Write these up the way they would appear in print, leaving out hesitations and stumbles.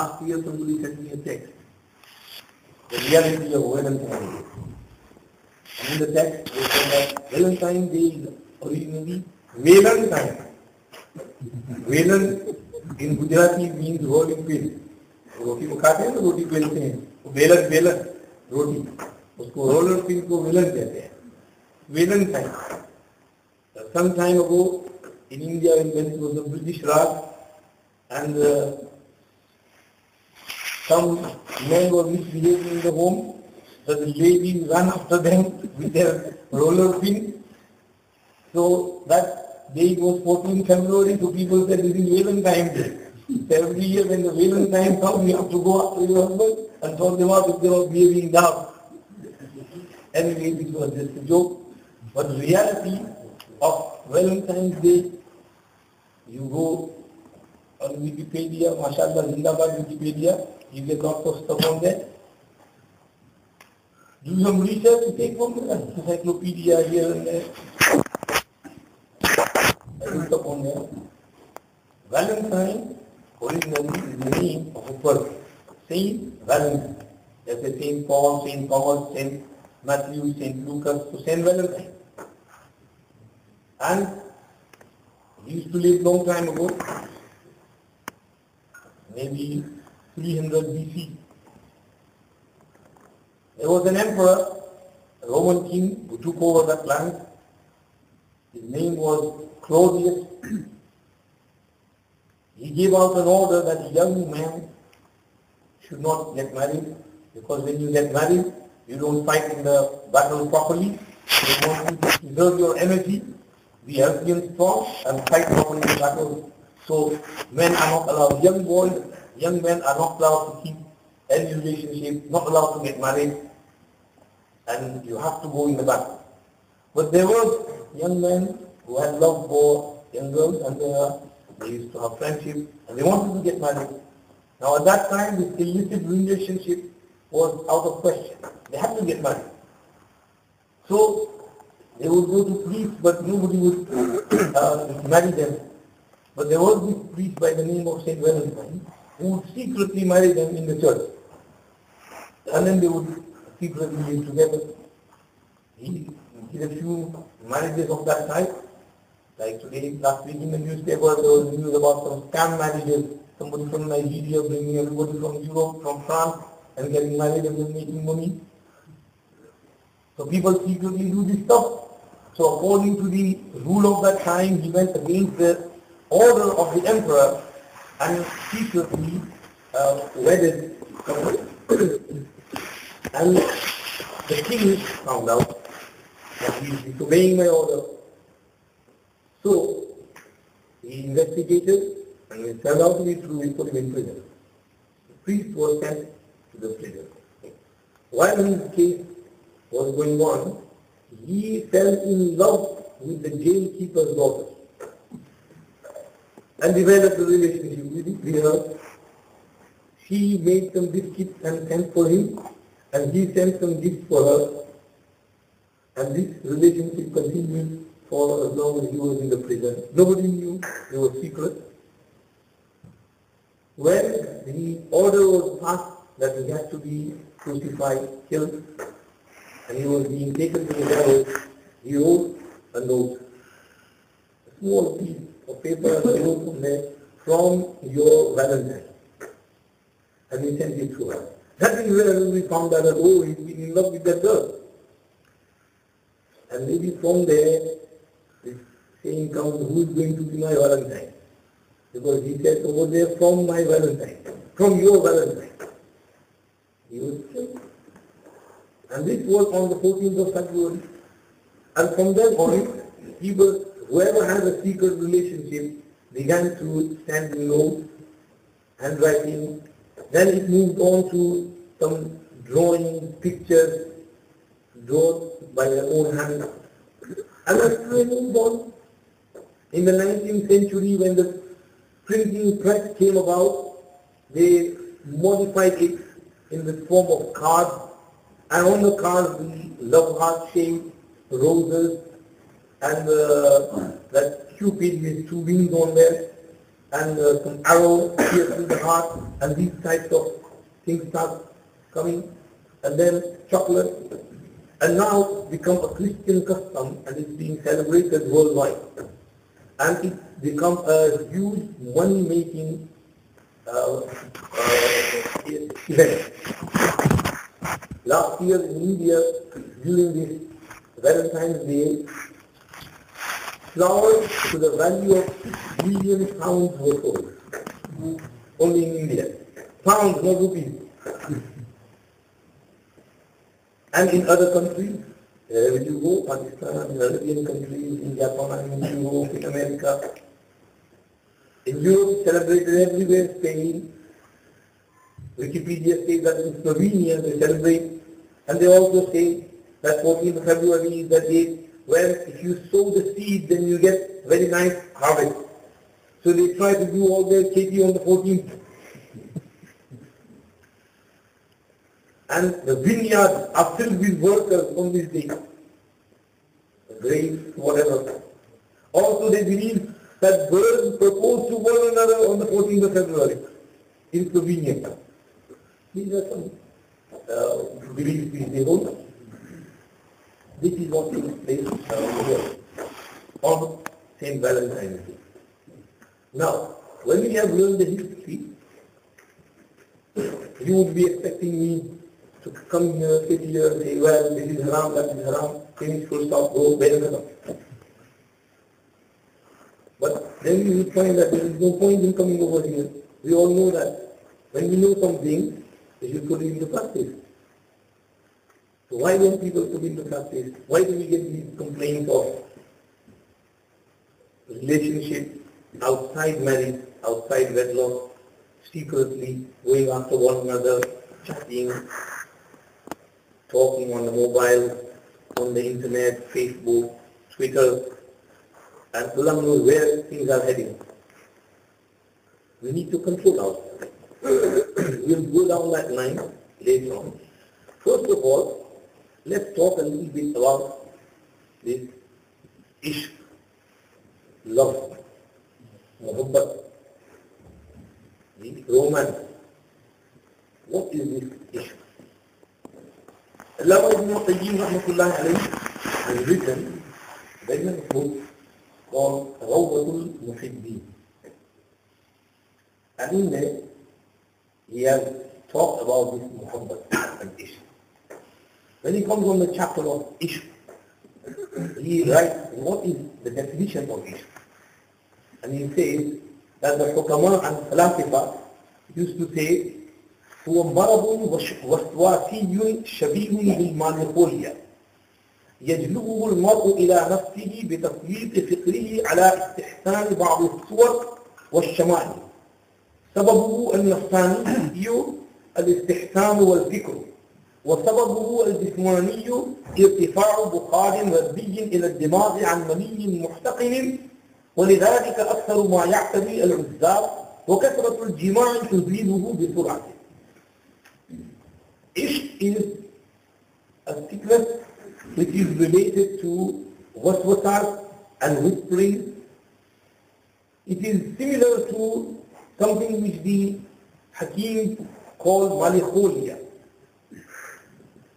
Last year somebody sent me a text. The reality of Valentine's Day. And in the text they said that Valentine's Day is originally Valentine. Valan in Gujarati means rolling pin. रोटी को खाते हैं तो रोटी बेलते हैं. वेलन वेलन रोटी. उसको roller pin को वेलन कहते हैं. Valentine. Some time ago in India, when it was a British Raj, and some men were misbehaving in the home, so the ladies ran after them with their roller pin. So that day was 14 February, so people said this is Valentine's Day. Every year when the Valentine comes, you have to go after your husband and talk them out if they were behaving down. Anyway, this was just a joke. But the reality of Valentine's Day, you go on Wikipedia, mashallah, Zindabad Wikipedia, you get lots of stuff on there. Do some research to take from the encyclopedia here and there. I looked up on there. Valentine originally is the name of a person. Saint Valentine. There's a Saint Paul, Saint Thomas, Saint Matthew, Saint Lucas, so Saint Valentine. And he used to live long time ago, maybe 300 BC. There was an emperor, a Roman king, who took over that land. His name was Claudius. He gave out an order that a young man should not get married, because when you get married, you don't fight in the battle properly. You want to preserve your energy, be healthy and strong, and fight properly in the battle. So men are not allowed, young men are not allowed to keep any relationship, not allowed to get married, and you have to go in the battle. But there were young men who had love for young girls, and they used to have friendship, and they wanted to get married. Now at that time, this illicit relationship was out of question. They had to get married. So they would go to priests, but nobody would marry them. But there was this priest by the name of Saint Valentine who would secretly marry them in the church. And then they would secretly live together. He did a few marriages of that type. Like today, last week in the newspaper, there was news about some scam marriages. Somebody from Nigeria bringing everybody from Europe, from France, and getting married and then making money. So people secretly do this stuff. So according to the rule of that time, he went against the order of the emperor and secretly wedded somebody. And the king found out that he is disobeying my order. So he investigated, and it turned out to be true. He put him in prison. The priest was sent to the prison. While his case was going on, he fell in love with the jailkeeper's daughter and developed a relationship with her. She made some biscuits and sent for him, and he sent some gifts for her. And this relationship continued for as long as he was in the prison. Nobody knew, it was secret. When the order was passed that he had to be crucified, killed, and he was being taken to the gallows, he wrote a note, a small piece of paper, and he wrote from there, "From your Valentine." And he sent it to her. That is where we found out that, oh, he's been in love with that girl. And maybe from there, this saying comes, who is going to be my Valentine? Because he said over there, from my Valentine, from your Valentine. He was killed. And this was on the 14th of February. And from then on, people, whoever had a secret relationship, began to send notes, handwriting. Then it moved on to some drawing, pictures, drawn by their own hand. And as time moved on, in the 19th century, when the printing press came about, they modified it in the form of cards, and on the cards the love heart shape, roses, and that Cupid with two wings on there. and some arrow pierced through the heart, and these types of things start coming, and then chocolate, and now become a Christian custom, and it's being celebrated worldwide, and it's become a huge money-making event. Last year in India, during this Valentine's Day, flowers to the value of 6 billion pounds were sold. Only in India. Pounds, not rupees. And in other countries, wherever you go, Pakistan, in Arabian countries, in Japan, in Europe, in America. In Europe, celebrated everywhere, Spain. Wikipedia says that in Slovenia they celebrate, and they also say that 14th of February is the date where if you sow the seed, then you get very nice harvest. So they try to do all their खेती on the 14th. And the vineyards are filled with workers on this day. Grapes, whatever. Also they believe that birds propose to one another on the 14th of February in Slovenia. These are some beliefs they hold. This is what takes place here on St. Valentine's Day. Now, when we have learned the history, you would be expecting me to come here, sit here, say, well, this is haram, that is haram, finish, full stop, go, wherever. But then you will find that there is no point in coming over here. We all know that when we know something, we should put it into practice. So why don't people put into practice? Why do we get these complaints of relationship outside marriage, outside wedlock, secretly going after one another, chatting, talking on the mobile, on the internet, Facebook, Twitter, and Allah knows where things are heading. We need to control ourselves. We'll go down that line later on. First of all, let's talk a little bit about this ishq, love, muhabbat, the romance. What is this ishq? Allama ibn Qayyim rahmatullahi alayhi has written a very nice book called Rawdatul Muhibbeen. And in there, he has talked about this muhabbat and ishq. When he comes on the chapter of ishq, he writes what is the definition of ishq. And he says that the hukama and falasifa used to say, هو مرض وسواسي شبيه بالمالكولية يجلبه المرء إلى نفسه بتسليط فكره على استحسان بعض الصور والشمائل. سببه النفساني الاستحسان والفكر، وسببه الجسماني ارتفاع بخار غذي إلى الدماغ عن مني محتقن، ولذلك أكثر ما يعتري العزاب وكثرة الجماع تزيده بسرعة. Ishq is a sickness which is related to waswasas and whispering. It is similar to something which the Hakim called malikholia.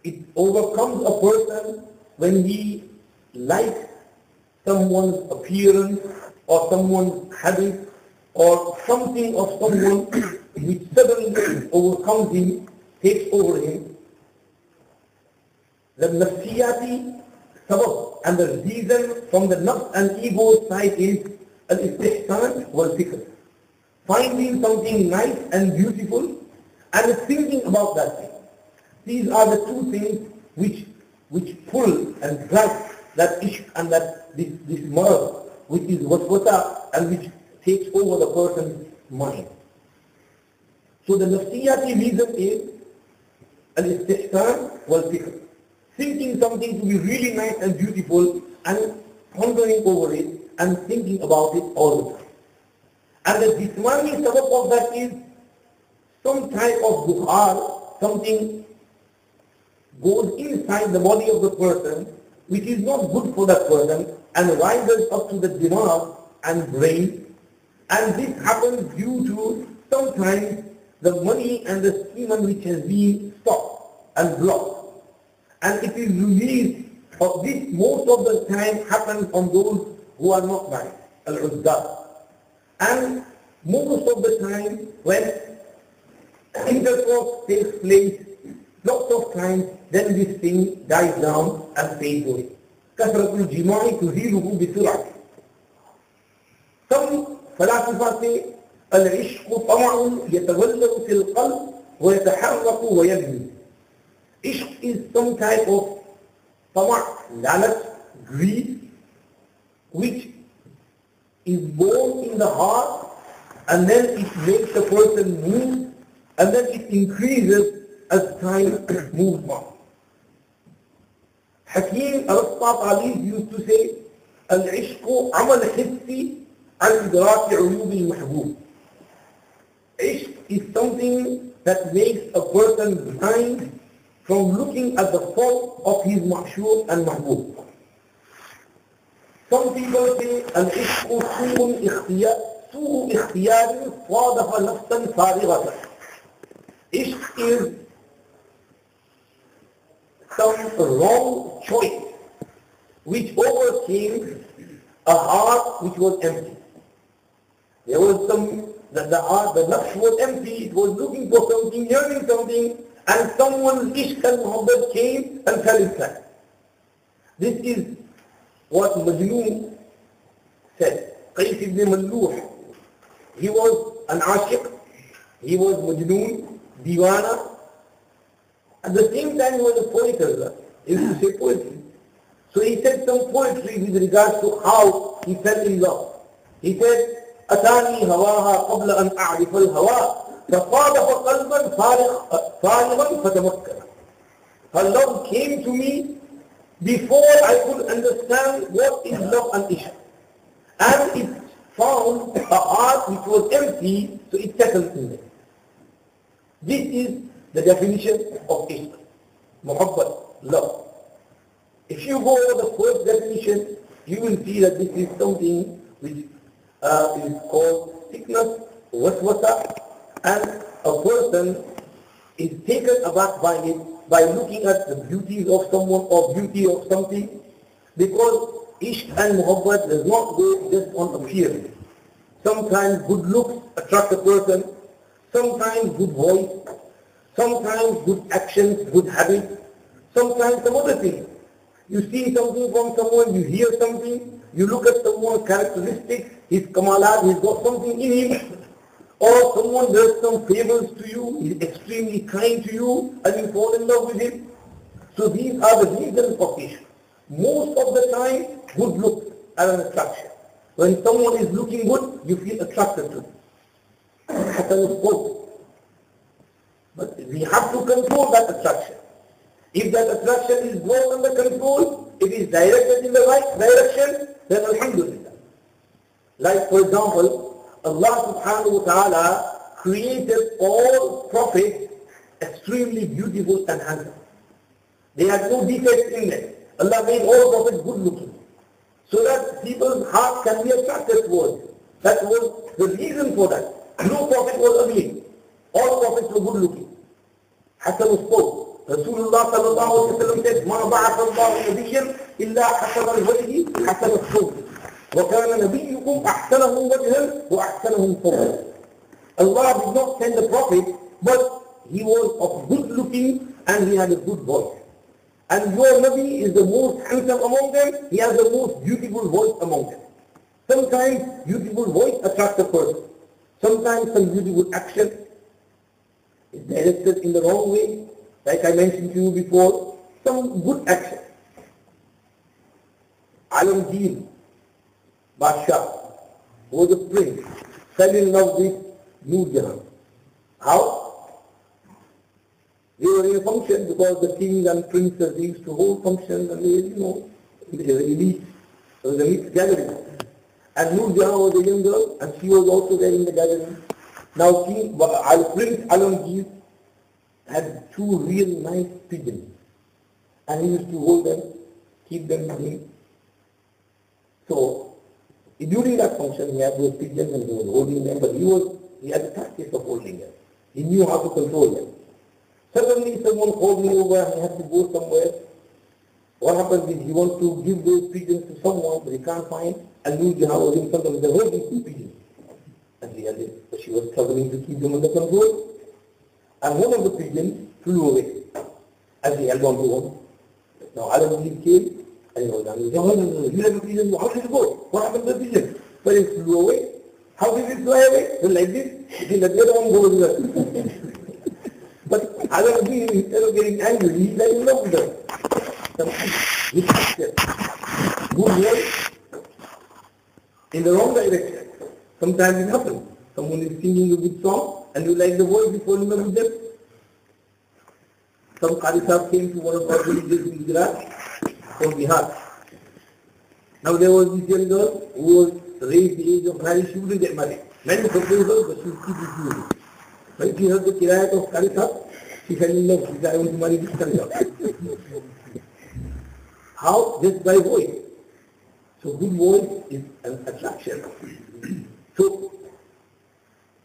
It overcomes a person when he likes someone's appearance or someone's habit or something of someone which suddenly overcomes him, takes over him. The nafsiyati sabab and the reason from the nafs and ego side is al-istihsan wal-fikr. Finding something nice and beautiful and thinking about that thing. These are the two things which pull and drag that ishq and that this marad, which is waswasa and which takes over the person's mind. So the nafsiyati reason is al-istihsan wal-fikr. Thinking something to be really nice and beautiful and pondering over it and thinking about it all the time. And the jismani sabab of that is some type of bukhar, something goes inside the body of the person which is not good for that person and rises up to the dimag and brain, And this happens due to sometimes the money and the semen which has been stopped and blocked. And it is released of this most of the time happens on those who are not married, al-uzzab. And most of the time when intercourse takes place, lots of times then this thing dies down and fades away. كثرة الجماع تزيله بسرعة. Some philosophers say العشق طمع يتولد في القلب ويتحرك ويبني. Ishq is some type of طمع, lalat, greed, which is born in the heart and then it makes the person move and then it increases as time moves on. Hakim al-Tatali used to say, العشق عمل حسي عن إدراك عيوب المحبوب. Ishq is something that makes a person blind from looking at the fault of his ma'shur and mahbub. Some people say, العشق سوء اختيار صادف نفسا فارغة. Ishq is some wrong choice which overcame a heart which was empty. There was the heart, the nafs was empty, it was looking for something, yearning something, and someone's ishq and muhabbat came and fell inside. This is what Majnun said. Qais ibn Malluh, he was an ashiq, he was Majnun, diwana. At the same time he was a poet as well. He used to say poetry. So he said some poetry with regards to how he fell in love. He said, أتاني هواها قبل أن أعرف الهوى فصادف قلبا فارغا فتمكن. Her love came to me before I could understand what is love and ishq. And it found a heart which was empty, so it settled in there. This is the definition of ishq, muhabbat, love. If you go over the first definition, you will see that this is something which is called sickness, waswasa, and a person is taken aback by it by looking at the beauties of someone or beauty of something, because ishq and muhabbat does not go just on appearance. Sometimes good looks attract a person, sometimes good voice, sometimes good actions, good habits, sometimes some other things. You see something from someone, you hear something, you look at someone's characteristics, his kamalat, he's got something in him, or someone does some favors to you, he's extremely kind to you, and you fall in love with him. So these are the reasons for ishq. Most of the time, good looks are an attraction. When someone is looking good, you feel attracted to him. Hasan is both. But we have to control that attraction. If that attraction is brought under control, it is directed in the right direction, then alhamdulillah. Like for example, Allah subhanahu wa ta'ala created all prophets extremely beautiful and handsome. They had no defects in them. Allah made all prophets good looking, so that people's heart can be attracted towards them. That was the reason for that. No prophet was ugly. All prophets were good looking. Hasan spoke. Rasulullah sallallahu alayhi wa sallam said, مَا بَعَثَ اللَّهُ نَبِيًّا إِلَّا حَسَنَ الْوَجْهِ حَسَنَ الصَّوْتِ وَكَانَ نَبِيُّكُمْ أَحْسَنَهُمْ وَجْهًا وَأَحْسَنَهُمْ صَوْتًا. Allah did not send a prophet, but he was of good looking and he had a good voice. And your Nabi is the most handsome among them, he has the most beautiful voice among them. Sometimes beautiful voice attracts a person. Sometimes some beautiful action is directed in the wrong way. Like I mentioned to you before, some good action. Alamgir Basha, who was a prince, fell in love with Noor Jahan. How? They were in a function because the kings and princes used to hold functions and they, they were elite. It was a elite gathering. And Noor Jahan was a young girl and she was also there in the gathering. Now Prince Alamgir had two real nice pigeons and he used to hold them, keep them with him. So During that function, he had those pigeons and he was holding them, but he had the practice of holding them. He knew how to control them. Suddenly someone called me over and he had to go somewhere. What happens is he wants to give those pigeons to someone, but he can't find, and Nur Jahan was in front of him, they hold these 2 pigeons. And he had it, but she was struggling to keep them under control. And one of the pigeons flew away as he held on to one. Now Adam came and he was down. He said, oh, no, you have a pigeon, how did it go? What happened to the pigeon? But it flew away. How did it fly away? So like this, he let the other one go as well. But Adam, instead of getting angry, he fell in love with her. Good word in the wrong direction. Sometimes it happens. Someone is singing a good song and you like the voice, you fall in love with them. Some Qari Sahib came to one of our villages in Gujarat from Bihar. Now there was this young girl who was raised the age of marriage. She wouldn't get married. Many proposed her, but she would keep refusing. When she heard the kirayat of Qari Sahib, she fell in love. She said, I want to marry this Qari Sahib. How? Just by voice. So good voice is an attraction. So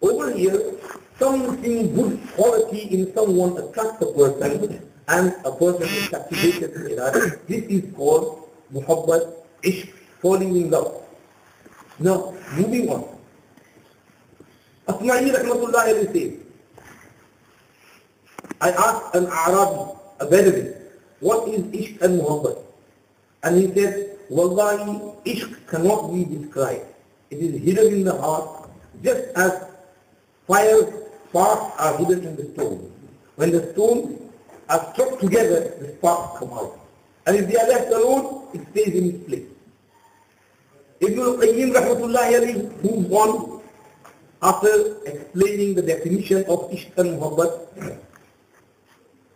over here, something good quality in someone attracts a person and a person is captivated to it. This is called muhabbat, ishq, falling in love. Now, moving on. Asma'i rahmatullahi alayhi says, I asked an Arabi, a Bedouin, what is ishq and muhabbat? And he said, Wallahi, ishq cannot be described. It is hidden in the heart, just as fire sparks are hidden in the stone. When the stones are struck together, the sparks come out. And if they are left alone, it stays in its place. Ibn al-Qayyim rahmatullahi alayhi moves on after explaining the definition of ishq and muhabbat.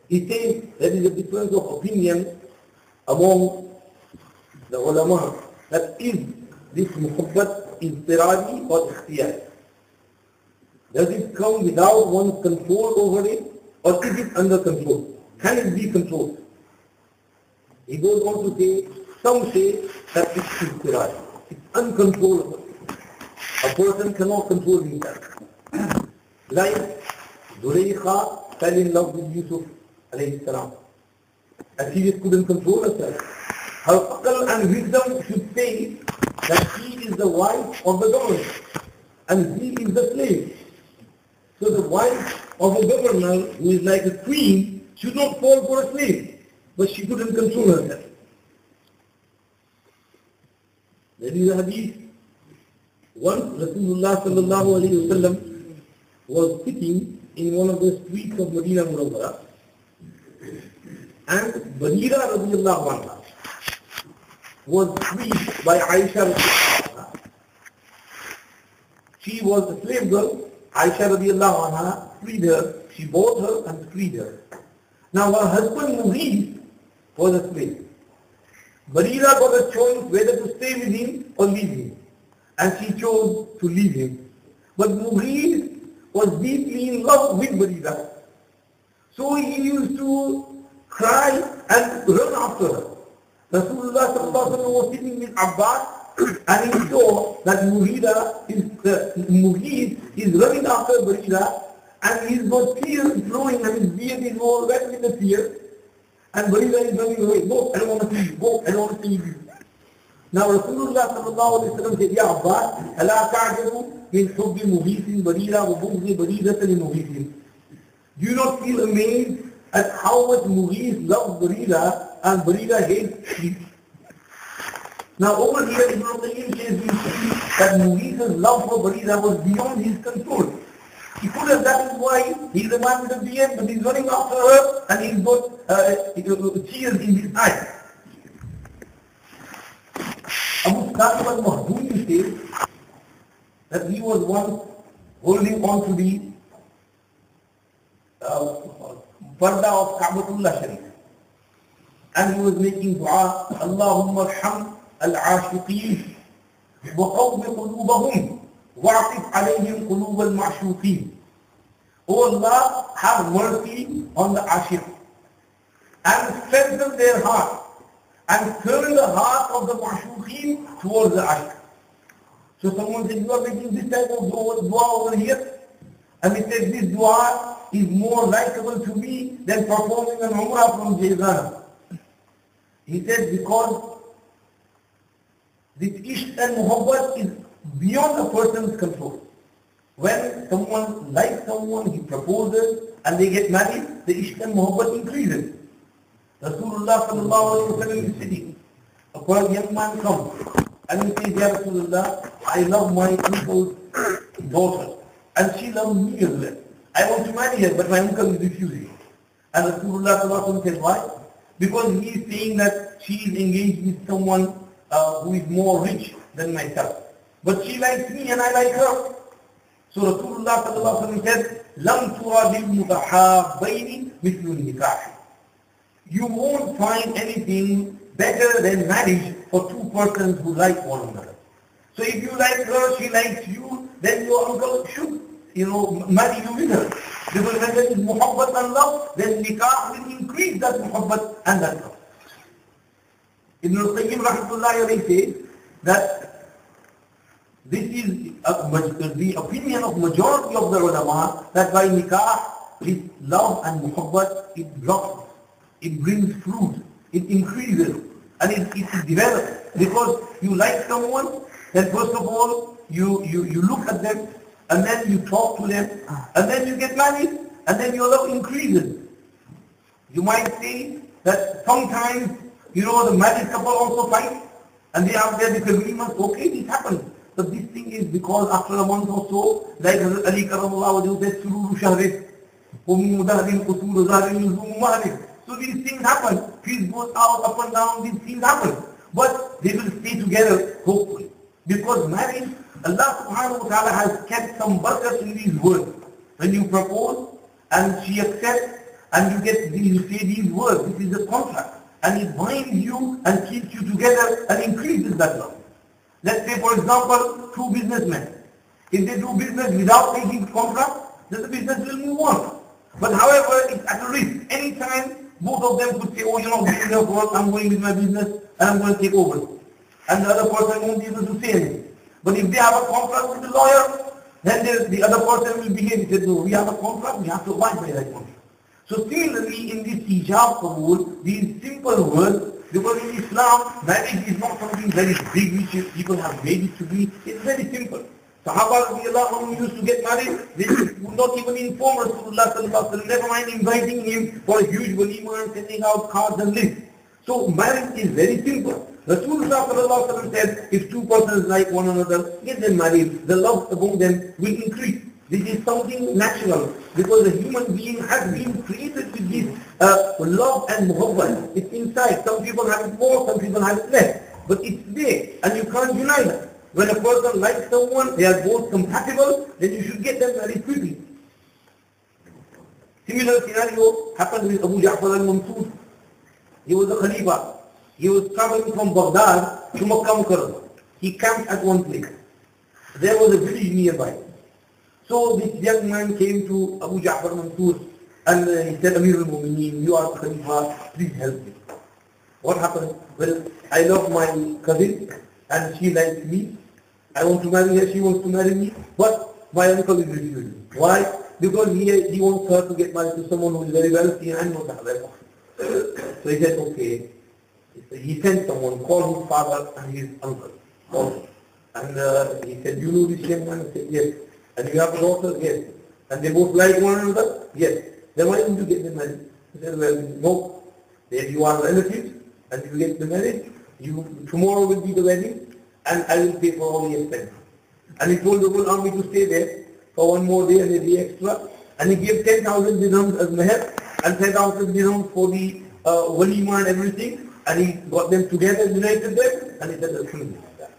He says there is a difference of opinion among the ulama that is this muhabbat intiradi or ikhtiyari. Does it come without one's control over it, or is it under control? Can it be controlled? He goes on to say, some say that it's intiradi. It's uncontrollable. A person cannot control himself. Like Zulaykha fell in love with Yusuf alayhi salam. And she just couldn't control herself. Her aql and wisdom should say that she is the wife of the governor and he is the slave. So the wife of a governor who is like a queen should not fall for a slave, but she couldn't control herself. There is a hadith. Once Rasulullah sallallahu alayhi wa sallam was sitting in one of the streets of Medina Munawwara, and Barira radiyallahu anha was freed by Aisha radiyallahu anha. She was a slave girl. Aisha radiyallahu anha freed her. She bought her and freed her. Now her husband Mughith was a slave. Barira got a choice whether to stay with him or leave him. And she chose to leave him. But Mughith was deeply in love with Barira. So he used to cry and run after her. Rasulullah sallallahu alaihi wasallam was sitting with Abbas and he saw that Mughith is running after Barira and he's got tears flowing and his beard is all wet with the tears. And Barira is running away. Go, I don't want to see you. Go, I don't want to see you. Now Rasulullah sallallahu alaihi wasallam said, Ya Abbas, ألا تعجبوا من حب مغيث بريرة وبغض بريرة لمغيث. Do you not feel amazed at how much Mughith loves Barira and Barira hates sheep? Now over here Ibn al-Qayyim says we see that Mughith's love for Barira was beyond his control. He could have, that is why he's a man with a beard, but he's running after her and he's got tears in his eyes. Abu Qasim al-Mahdumi says that he was once holding on to the Parda of Ka'batullah Sharif. And he was making dua, Allahumma arham al-ashiqeen wa qawmi qulubahum wa'atif alayhim qulub al-ma'shuqeen. O Allah, have mercy on the ashiq and strengthen their heart and turn the heart of the ma'shuqeen towards the ashiq. So someone said, you are making this type of dua over here. And he said, this dua is more likable to me than performing an umrah from Jaizana. He said, because this ishq and muhabbat is beyond a person's control. When someone likes someone, he proposes, and they get married, the ishq and muhabbat increases. Rasulullah sallallahu alayhi wa sallam is sitting. A young man comes, and he says, Ya Rasulullah, I love my uncle's daughter, and she loves me as well. I want to marry her, but my uncle is refusing. And Rasulullah sallallahu alayhi wa sallam says, why? Because he is saying that she is engaged with someone who is more rich than myself. But she likes me and I like her. So Rasulullah sallallahu alayhi wa sallam said, لَمْ تُرَى لِلْمُتَحَابَّيْنِ مِثْلُ النِّكَاحِ. You won't find anything better than marriage for two persons who like one another. So if you like her, she likes you, then your uncle should, marry you with her. Because when there is muhabbat and love, then nikah will increase that muhabbat and that love. Ibn al-Qayyim rahmatullahi alayhi says that this is the opinion of majority of the ulama, that by nikah, this love and muhabbat, it blossoms, it brings fruit, it increases, and it develops. Because you like someone, then first of all, you look at them, and then you talk to them, and then you get married, and then your love increases. You might say that sometimes, the married couple also fight, and they have their disagreements. Okay, this happens. But this thing is because after a month or so, like Hazrat Ali Karamallahu wajhu says, Sururu Shahrid, Umi Mudahrin, Kusuru Zahrin, Yuzumu Mahrid. So these things happen. Peace goes out, up and down, these things happen. But they will stay together, hopefully. Because marriage, Allah subhanahu wa ta'ala has kept some barakat in these words. When you propose, and she accepts, and you say these words, this is a contract. And it binds you and keeps you together and increases that love. Let's say, for example, two businessmen. If they do business without taking contract, then the business will move on. But however, it's at a risk. Anytime, both of them could say, this is your work, I'm going with my business, and I'm going to take over. And the other person won't be able to say anything. But if they have a contract with the lawyer, then the other person will behave. He said, no, we have a contract, we have to abide by that contract. So similarly, in this ijab qabul, these simple words, because in Islam, marriage is not something very big which people have made it to be. It's very simple. Sahaba radiallahu used to get married, they would not even inform Rasulullah sallallahu alaihi wasallam, never mind inviting him for a huge walima and sending out cards and lists. So marriage is very simple. Rasulullah sallallahu alaihi wasallam said, if two persons like one another, get them married, the love among them will increase. This is something natural, because a human being has been created with this love and muhabbat. It's inside. Some people have it more, some people have it less. But it's there, and you can't deny that. When a person likes someone, they are both compatible, then you should get them married quickly. Similar scenario happened with Abu Ja'far al-Mansur. He was a Khalifa. He was traveling from Baghdad to Makkah Mukarram. He camped at one place. There was a village nearby. So this young man came to Abu Ja'far Mansur and he said, Amir al-Mu'mineen, you are the Khalifa, please help me. What happened? Well, I love my cousin and she likes me. I want to marry her, she wants to marry me, but my uncle is refusing. Why? Because he wants her to get married to someone who is very wealthy and I'm not that wealthy. So he said, okay. He sent someone, called his father and his uncle. And he said, you know this young man? I said, yes. And you have a daughter? Yes. And they both like one another? Yes. Then why didn't you get them married? He said, well, no. If you are relatives and you get them married, tomorrow will be the wedding and I will pay for all the expenses. And he told the whole army to stay there for one more day and a day extra. And he gave 10,000 dirhams as meher and 10,000 dirhams for the walima and everything. And he got them together, united them, and he said, Alhamdulillah.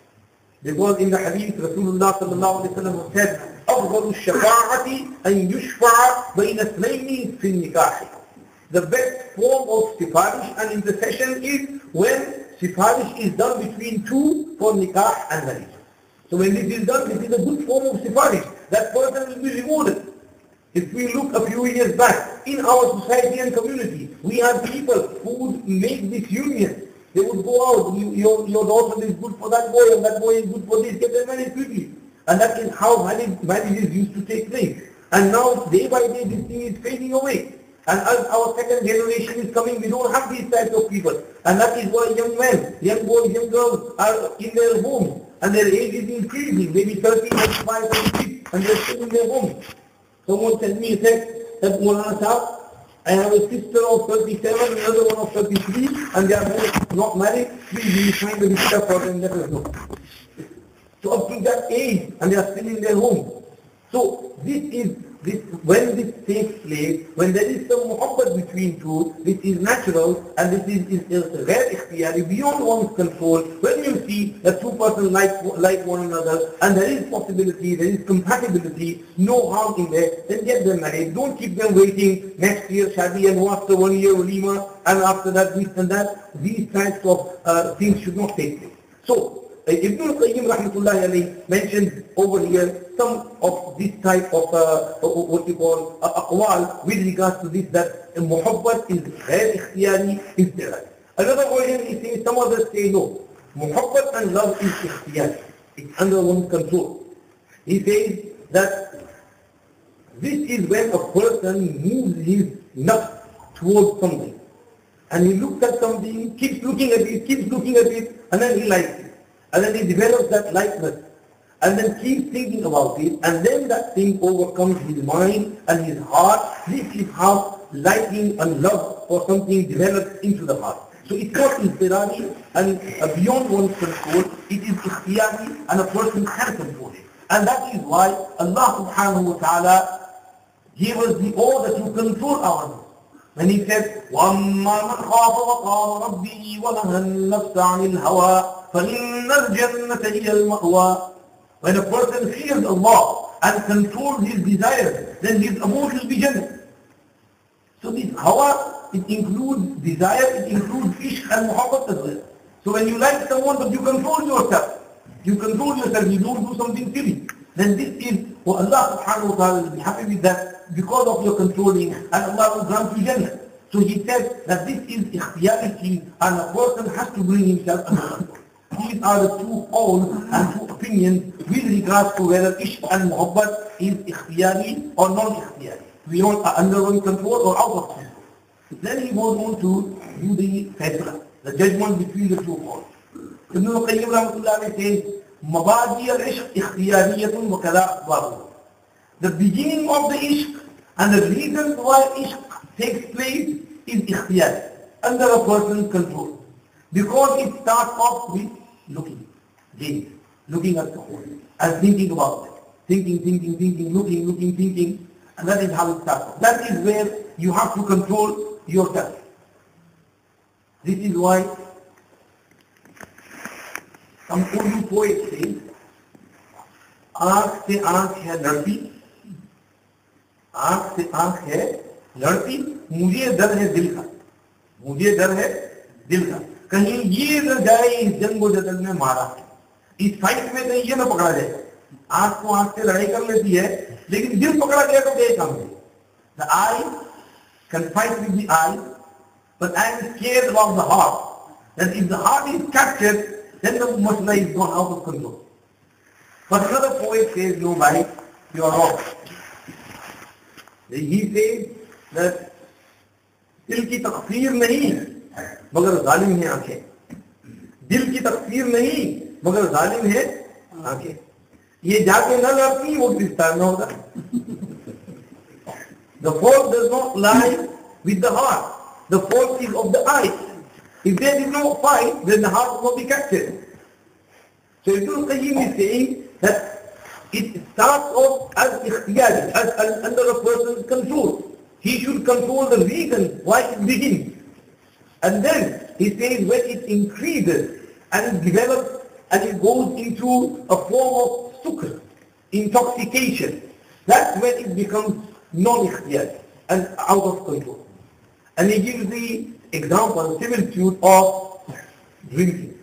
Because in the hadith, Rasulullah sallallahu alayhi wa sallam said, أفضل الشفاعة أن يشفع بين اثنين في النكاح. The best form of sifarish and intercession is when sifarish is done between two for nikah and marriage. So when this is done, this is a good form of sifarish. That person will be rewarded. If we look a few years back, in our society and community, we have people who would make this union. They would go out, your daughter is good for that boy and that boy is good for this, get them married quickly. And that is how marriages used to take place. And now, day by day, this thing is fading away. And as our second generation is coming, we don't have these types of people. And that is why young men, young boys, young girls are in their homes. And their age is increasing, maybe 30, 35, 36, and they're still in their homes. Someone sent me a text that Mulana Sahab, I have a sister of 37, another one of 33, and they are both not married. Please, will you find a sister for them? Let us know. So up to that age, and they are still in their home. So when this takes place, when there is some muhabbat between two, this is natural, and this is rare ikhtiyari, beyond one's control. When you see that two persons like one another, and there is possibility, there is compatibility, no harm in there, then get them married. Don't keep them waiting next year, shadi, and after 1 year, walima, and after that, this and that. These types of things should not take place. So, Ibn al-Qayyim rahmatullahi alayhi mentioned over here some of this type of what you call aqwal with regards to this, that muhabbat is ghair ikhtiyari, is there. Another version is saying, some others say no, muhabbat and love is ikhtiyari, it's under one's control. He says that this is when a person moves his nafs towards something, and he looks at something, keeps looking at it, and then he likes it. And then he develops that likeness, and then keeps thinking about it, and then that thing overcomes his mind and his heart. This is how liking and love for something develops into the heart. So it's not infirari and beyond one's control, it is ikhtiyari, and a person can control it. And that is why Allah subhanahu wa ta'ala gave us the order to control our nafs. When he said, وَأَمَّا مَنْ خَافَ وَقَامَ رَبِّهِ وَنَهَى النَّفْسَ عَنِ الْهَوَىٰ فَإِنَّ الْجَنَّةَ هِيَ الْمَأْوَىٰ. When a person fears Allah and controls his desires, then his abode will be Jannah. So this hawa, it includes desire, it includes ishq and muhabbat as well. So when you like someone but you control yourself, you don't do something silly, then this is what Allah subhanahu wa ta'ala will be happy with that because of your controlling, and Allah will grant you Jannah. So he says that this is ikhtiyari, and a person has to bring himself under control. These are the two qawls and two opinions with regards to whether ishq and muhabbat is ikhtiyari or non-ikhtiyari. We don't under one control or out of control. Then he goes on to do the faisla, the judgment between the two qawls. Ibn al-Qayyim rahmatullah says, Mabadi al-ishq ikhtiyariyatun wa kada asbabuh. The beginning of the ishq and the reason why ishq takes place is ikhtiyari, under a person's control. Because it starts off with looking at the whole, and thinking about it. Thinking, looking, and that is how it starts. That is where you have to control yourself. This is why some Urdu poet says, आँख से आँख है लड़ती, आँख से आँख है लड़ती, मुझे डर है दिल का, कहीं ये न जाए इस जंगो जदल में मारा, इस फाइट में कहीं ये न पकड़ा जाए. आँख को आँख से लड़ाई कर लेती है, लेकिन दिल पकड़ा गया तो गए काम में. The eye can fight with the eye, but I am scared about the heart. That if the heart is captured, then the masla is gone out of control. But another poet says, no, bhai, you are wrong. He says that दिल की तकसीर नहीं मगर जालिम है आंखें, दिल की तकसीर नहीं मगर जालिम है आंखें, ये जाके न लड़ती वो गिरफ्तार न होगा. The fault does not lie with the heart, the fault is of the eyes. If there is no fight, then the heart will be captured. So Ibn al-Qayyim is saying that it starts off as ikhtiyari, as under a person's control. He should control the reason why it begins. And then he says when it increases and it develops and it goes into a form of sukr, intoxication, that's when it becomes non-ikhtiyari and out of control. And he gives the example, similitude of drinking,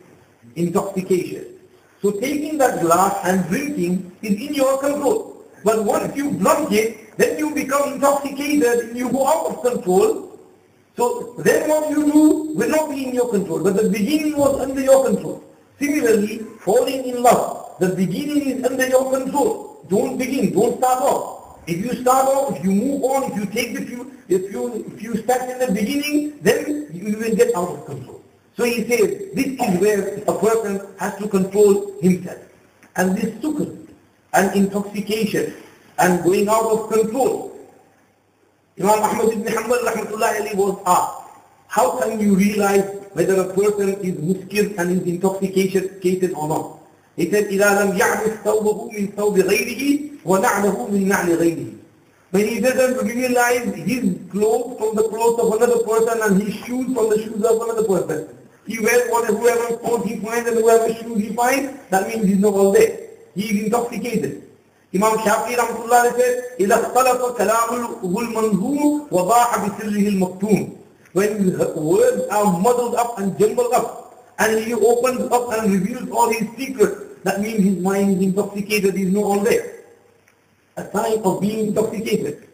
intoxication. So taking that glass and drinking is in your control. But once you drunk it, then you become intoxicated, you go out of control, So then what you do will not be in your control, but the beginning was under your control. Similarly, falling in love, the beginning is under your control. Don't begin, don't start off. If you start off, if you move on, if you take the if you start in the beginning, then you will get out of control. So he says, this is where a person has to control himself. And this sukr and intoxication and going out of control. Imam Ahmad ibn Hanbal rahmatullahi alayhi was asked, how can you realize whether a person is muskir and is intoxicated or not? He said, إِذَا لَمْ يَعْرِفْ ثَوْبَهُ مِنْ ثَوْبِ غَيْرِهِ وَنَعْلَهُ مِنْ نَعْلِ غَيْرِهِ. When he doesn't realize his clothes from the clothes of another person and his shoes from the shoes of another person. He wears whoever clothes he finds and whoever shoes he finds, that means he's not all there. He is intoxicated. Imam Shafi'i rahmatullah said, إِذَا اخْتَلَفَ كَلَامُهُ الْمَنْظُومُ وَضَاحَ بِسِرِّهِ الْمَكْتُومُ. When words are muddled up and jumbled up, and he opens up and reveals all his secrets, that means his mind is intoxicated, he is not all there. A sign of being intoxicated.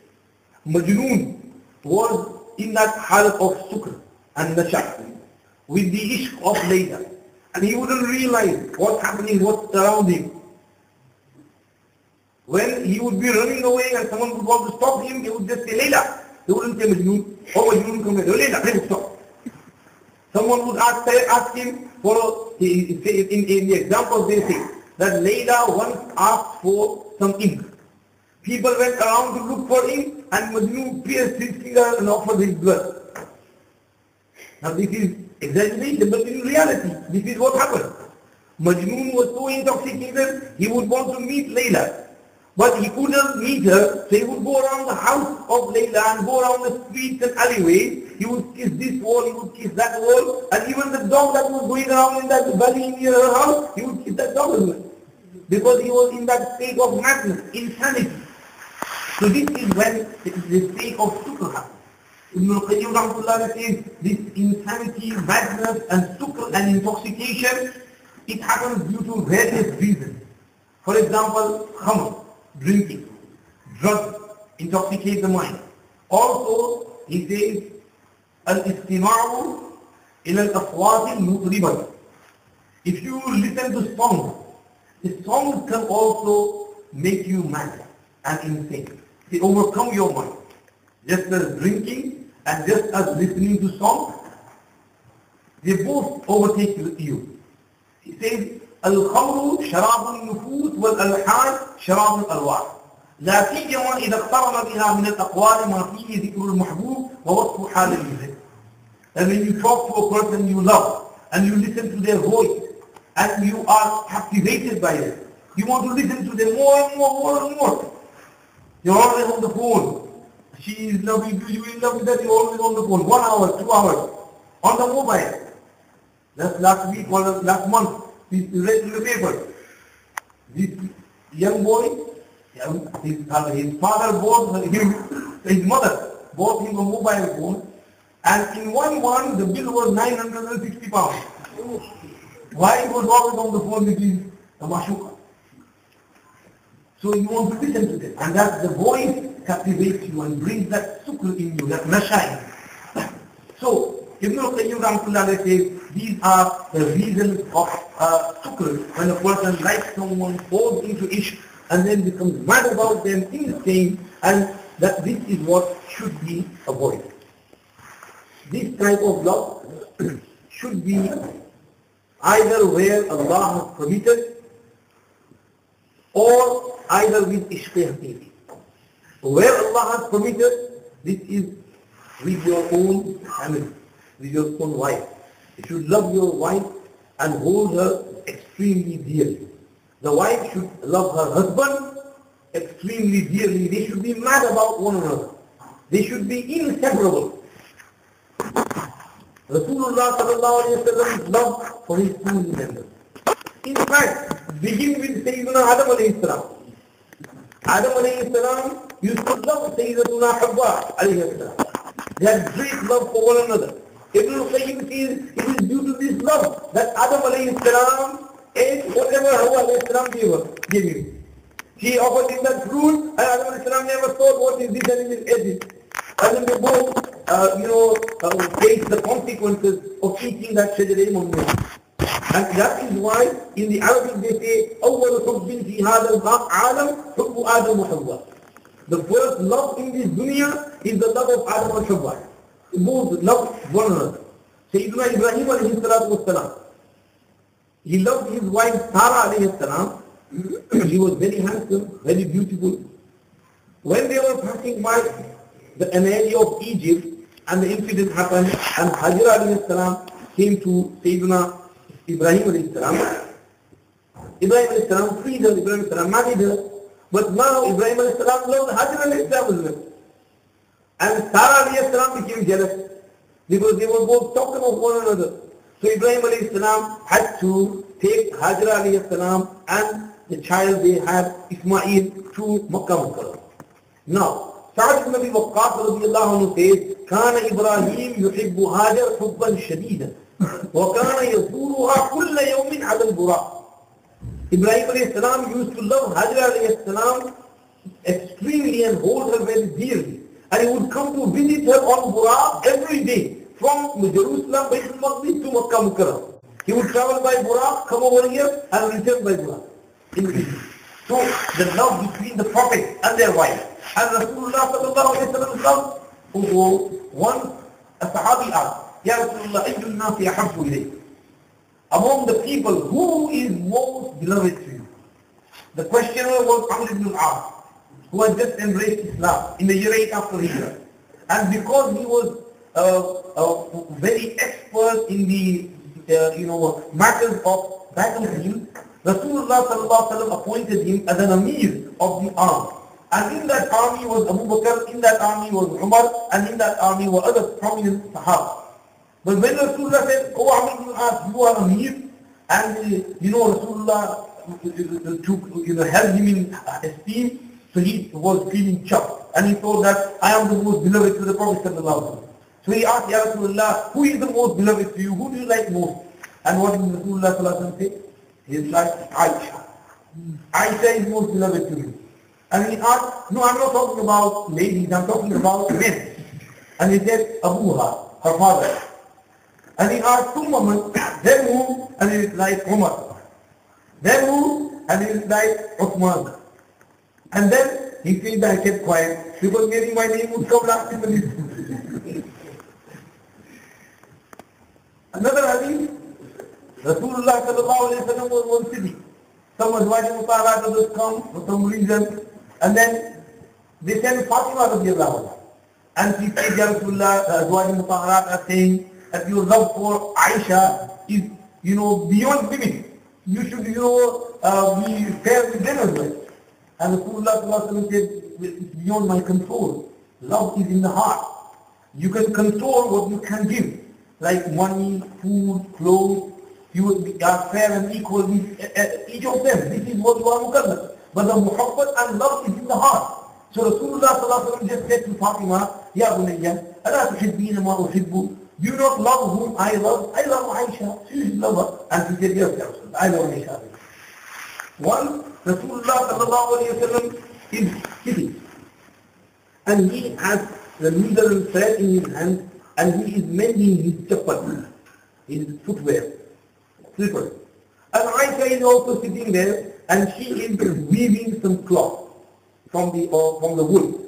Majnoon was in that hal of sukr and nasha, with the ishq of Layla. And he wouldn't realize what's happening, what's around him. When he would be running away and someone would want to stop him, he would just say, Layla. He wouldn't say Majnoon. Oh, Majnoon, come here. Layla, please stop. Someone would ask him for, in the examples they say, that Layla once asked for some ink. People went around to look for ink and Majnoon pierced his finger and offered his blood. Now this is exaggeration, but in reality, this is what happened. Majnoon was so intoxicated, he would want to meet Layla. But he couldn't meet her, so he would go around the house of Layla and go around the streets and alleyways. He would kiss this wall, he would kiss that wall, and even the dog that was going around in that valley near her house, he would kiss that dog as well. Because he was in that state of madness, insanity. So this is when the state of sukr happens. Ibn al-Qayyim rahmatullah says, this insanity, madness and sukr and intoxication, it happens due to various reasons. For example, khamr, drinking, drugs, intoxicate the mind. Also, he says, al-istima'u ila al-aswat al-mutribah. If you listen to songs, the songs can also make you mad and insane. They overcome your mind. Just as drinking and just as listening to songs, they both overtake you. He says, الخمر شراب النفوس والألحان شراب الأرواح لا سيما إذا اقترن بها من الأقوال ما فيه ذكر المحبوب ووصف حال المحب. And when you talk to a person you love and you listen to their voice and you are captivated by it, you want to listen to them more and more. You're always on the phone. She is loving you, you in love with that, you're always on the phone. 1 hour, 2 hours on the mobile. That's last week or last month. We read in the paper. This young boy, his father bought him, his mother bought him a mobile phone, and in 1 month the bill was 960 pounds. Why? He was always on the phone with his mashuka. So you want to listen to them, and that the voice captivates you and brings that sukr in you, that nasha. So Ibn al-Qayyim rahmatullah says, these are the reasons of sukr, when a person likes someone, falls into ishq, and then becomes mad about them, insane, and that this is what should be avoided. This type of love should be either where Allah has permitted, or either with ishq haqiqi. Where Allah has permitted, this is with your own family, with your own wife. You should love your wife and hold her extremely dearly. The wife should love her husband extremely dearly. They should be mad about one another. They should be inseparable. Rasulullah sallallahu alayhi wa sallam's love for his family members. In fact, begin with Sayyidina Adam alayhi salam. Adam alayhi salam used to love Sayyidina Hawwa alayhi salam. They had great love for one another. Ibn al-Qayyim says it is due to this love that Adam alayhi salam ate whatever Hawwa alayhi salam gave him. She offered him that fruit and Adam alayhi salam never thought what is this and he ate it. And then they both, face the consequences of eating that shajarah mumnun. And that is why in the Arabic they say, أول حب في هذا العالم حب آدم وحواء. The first love in this dunya is the love of Adam and Hawa. Both love one another. Sayyidina Ibrahim alayhi salatu wassalam, he loved his wife Sarah alayhi salam. She was very handsome, very beautiful. When they were passing by an area of Egypt and the incident happened and Hajar alayhi salam came to Sayyidina Ibrahim alayhi salam. Ibrahim alayhi salam freed her, Ibrahim alayhi salam married her. But now Ibrahim alayhi salam loved Hajar alayhi salam as well. And Sarah alayhi salam became jealous because they were both talking of one another. So Ibrahim alayhi salam had to take Hajar alayhi salam and the child they had, Ismail, to Makkah Mukarram. Now, Sa'd ibn Abi Waqqas radiyallahu anhu says, كان إبراهيم يحب هاجر حبا شديدا وكان يزورها كل يوم على البراق. Ibrahim alayhi salam used to love Hajar alayhi salam extremely and hold her very dearly. And he would come to visit her on Buraq every day from Jerusalem, Baitul Maqdis to Makkah Mukarram. He would travel by Buraq, come over here and return by Buraq. So the love between the Prophet and their wife. And Rasulullah sallallahu alayhi wa sallam loved, once a Sahabi asked, Ya Rasulullah, ayyul nasi ahabbu ilayk? Among the people, who is most beloved to you? The questioner was Amr ibn al-As, who had just embraced Islam in the year 8 after Hijrah. And because he was very expert in the matters of battlefield, Rasulullah sallallahu alaihi wasallam appointed him as an Amir of the army. And in that army was Abu Bakr, in that army was Umar, and in that army were other prominent Sahaba. But when Rasulullah said, "Oh Amr ibn al-As, you are Amir," and Rasulullah held him in esteem, so he was feeling chuffed, and he thought that I am the most beloved to the Prophet sallallahu alaihi wasallam. So he asked, Ya Rasulullah, who is the most beloved to you? Who do you like most? And what did Rasulullah sallallahu alaihi wasallam say? He replied, Aisha. Aisha is most beloved to me. And he asked, no, I'm not talking about ladies, I'm talking about men. And he said, Abuha, her father. And he asked two women, then who? And he replied, Umar. Then who? And he replied, Uthman. And then he said that I kept quiet because maybe my name would come last in the list. Another hadith, Rasulullah sallallahu alayhi wa sallam was one city. Some Azwaji Mutahharat others come for some reason, and then they send Fatima radiallahu anha. And she said, Ya Rasulullah, the Azwaji Mutahharat are saying that your love for Aisha is, beyond limit. You should, be fair with them as well. And Rasulullah sallallahu alayhi wa sallam said, it's beyond my control. Love is in the heart. You can control what you can give, like money, food, clothes. You are fair and equal with each of them. This is what you are mukallaf. But the muhabbat and love is in the heart. So Rasulullah sallallahu alaihi wasallam just said to Fatima, Ya bunayya, ala tuhibbina ma uhibbu? Do you not love whom I love? I love Aisha. She is lover. And she said, yes, Ya Rasulullah, I love Aisha. One, Rasulullah sallallahu alaihi wasallam is sitting. And he has the needle and thread in his hand, and he is mending his chappal, his footwear, slippers. And Aisha is also sitting there, and she is weaving some cloth from the wool.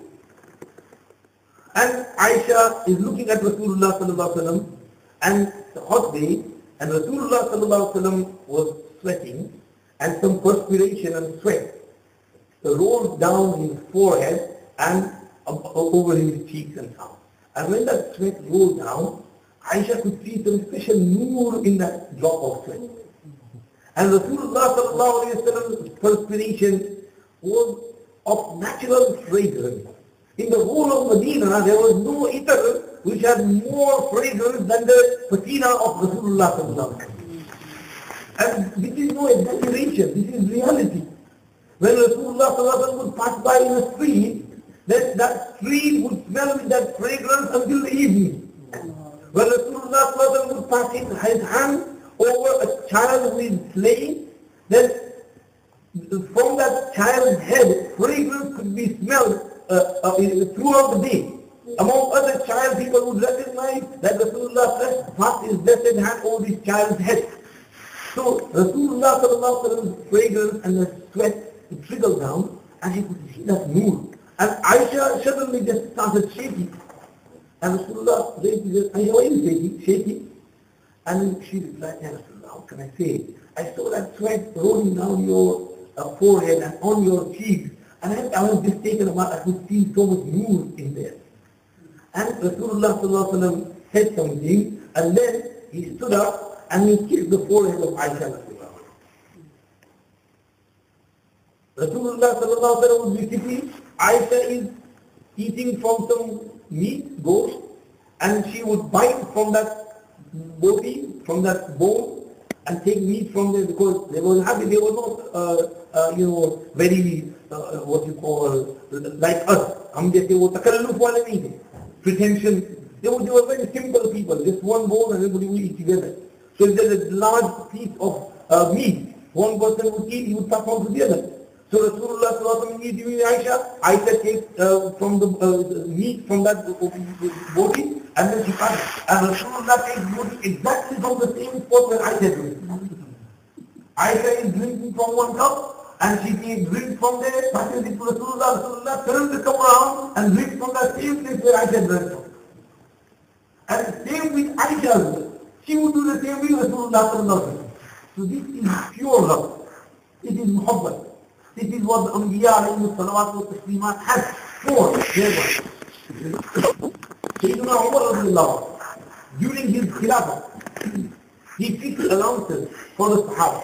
And Aisha is looking at Rasulullah sallallahu alaihi wasallam, and the hot day, and Rasulullah sallallahu alaihi wasallam was sweating, and some perspiration and sweat rolled down his forehead and over his cheeks and so on. And when that sweat rolled down, Aisha could see some special noor in that drop of sweat. And Rasulullah sallallahu alayhi wa sallam's perspiration was of natural fragrance. In the whole of Medina, there was no itar which had more fragrance than the patina of Rasulullah sallallahu alayhi wa sallam. And this is no exaggeration, this is reality. When Rasulullah sallallahu alayhi wa sallam would pass by in a street, that street would smell with that fragrance until the evening. When Rasulullah sallallahu alayhi wa sallam would pass his hand over a child who is slain, then from that child's head, fragrance could be smelled throughout the day. Among other child, people would recognize that Rasulullah passed his blessed hand over this child's head. So Rasulullah sallallahu alaihi wasallam's fragrance and the sweat it trickled down, and he could see that mood. And Aisha suddenly just started shaking. And Rasulullah raised his hand, Aisha, why are you shaking? Shaking? And she replied, Ya Rasulullah, how can I say? I saw that sweat rolling down your forehead and on your cheeks. And I was just taken about, I could see so much mood in there. And Rasulullah sallallahu alaihi wasallam said something, and then he stood up and he kissed the forehead of Aisha. Rasulullah sallallahu alaihi wasallam was basically, Aisha is eating from some meat, ghost, and she would bite from that body, from that bone, and take meat from there because they were happy. They were not, very, what you call, like us. हम जैसे वो तकल्लुफ वाले नहीं थे, pretension. They were very simple people. Just one bowl and everybody would eat together. So if there's a large piece of meat, one person would eat, he would pass on to the other. So Rasulullah sallallahu alaihi wasallam, Aisha takes from the meat from that body and then she passes. And Rasulullah takes body exactly from the same spot where Aisha is. Aisha is drinking from one cup and she takes drink from there, passes it to Rasulullah. Rasulullah turns the cup around and drinks from that same place where Aisha drank from. And same with Aisha. She would do the same with Rasulullah sallallahu alaihi wasallam. So this is pure love. It is muhabbat. This is what the Anbiya alayhi salawat wa taslimat had for their wives. Sayyidina Umar radiallahu anhu, during his khilafah, he fixed allowances for the Sahaba.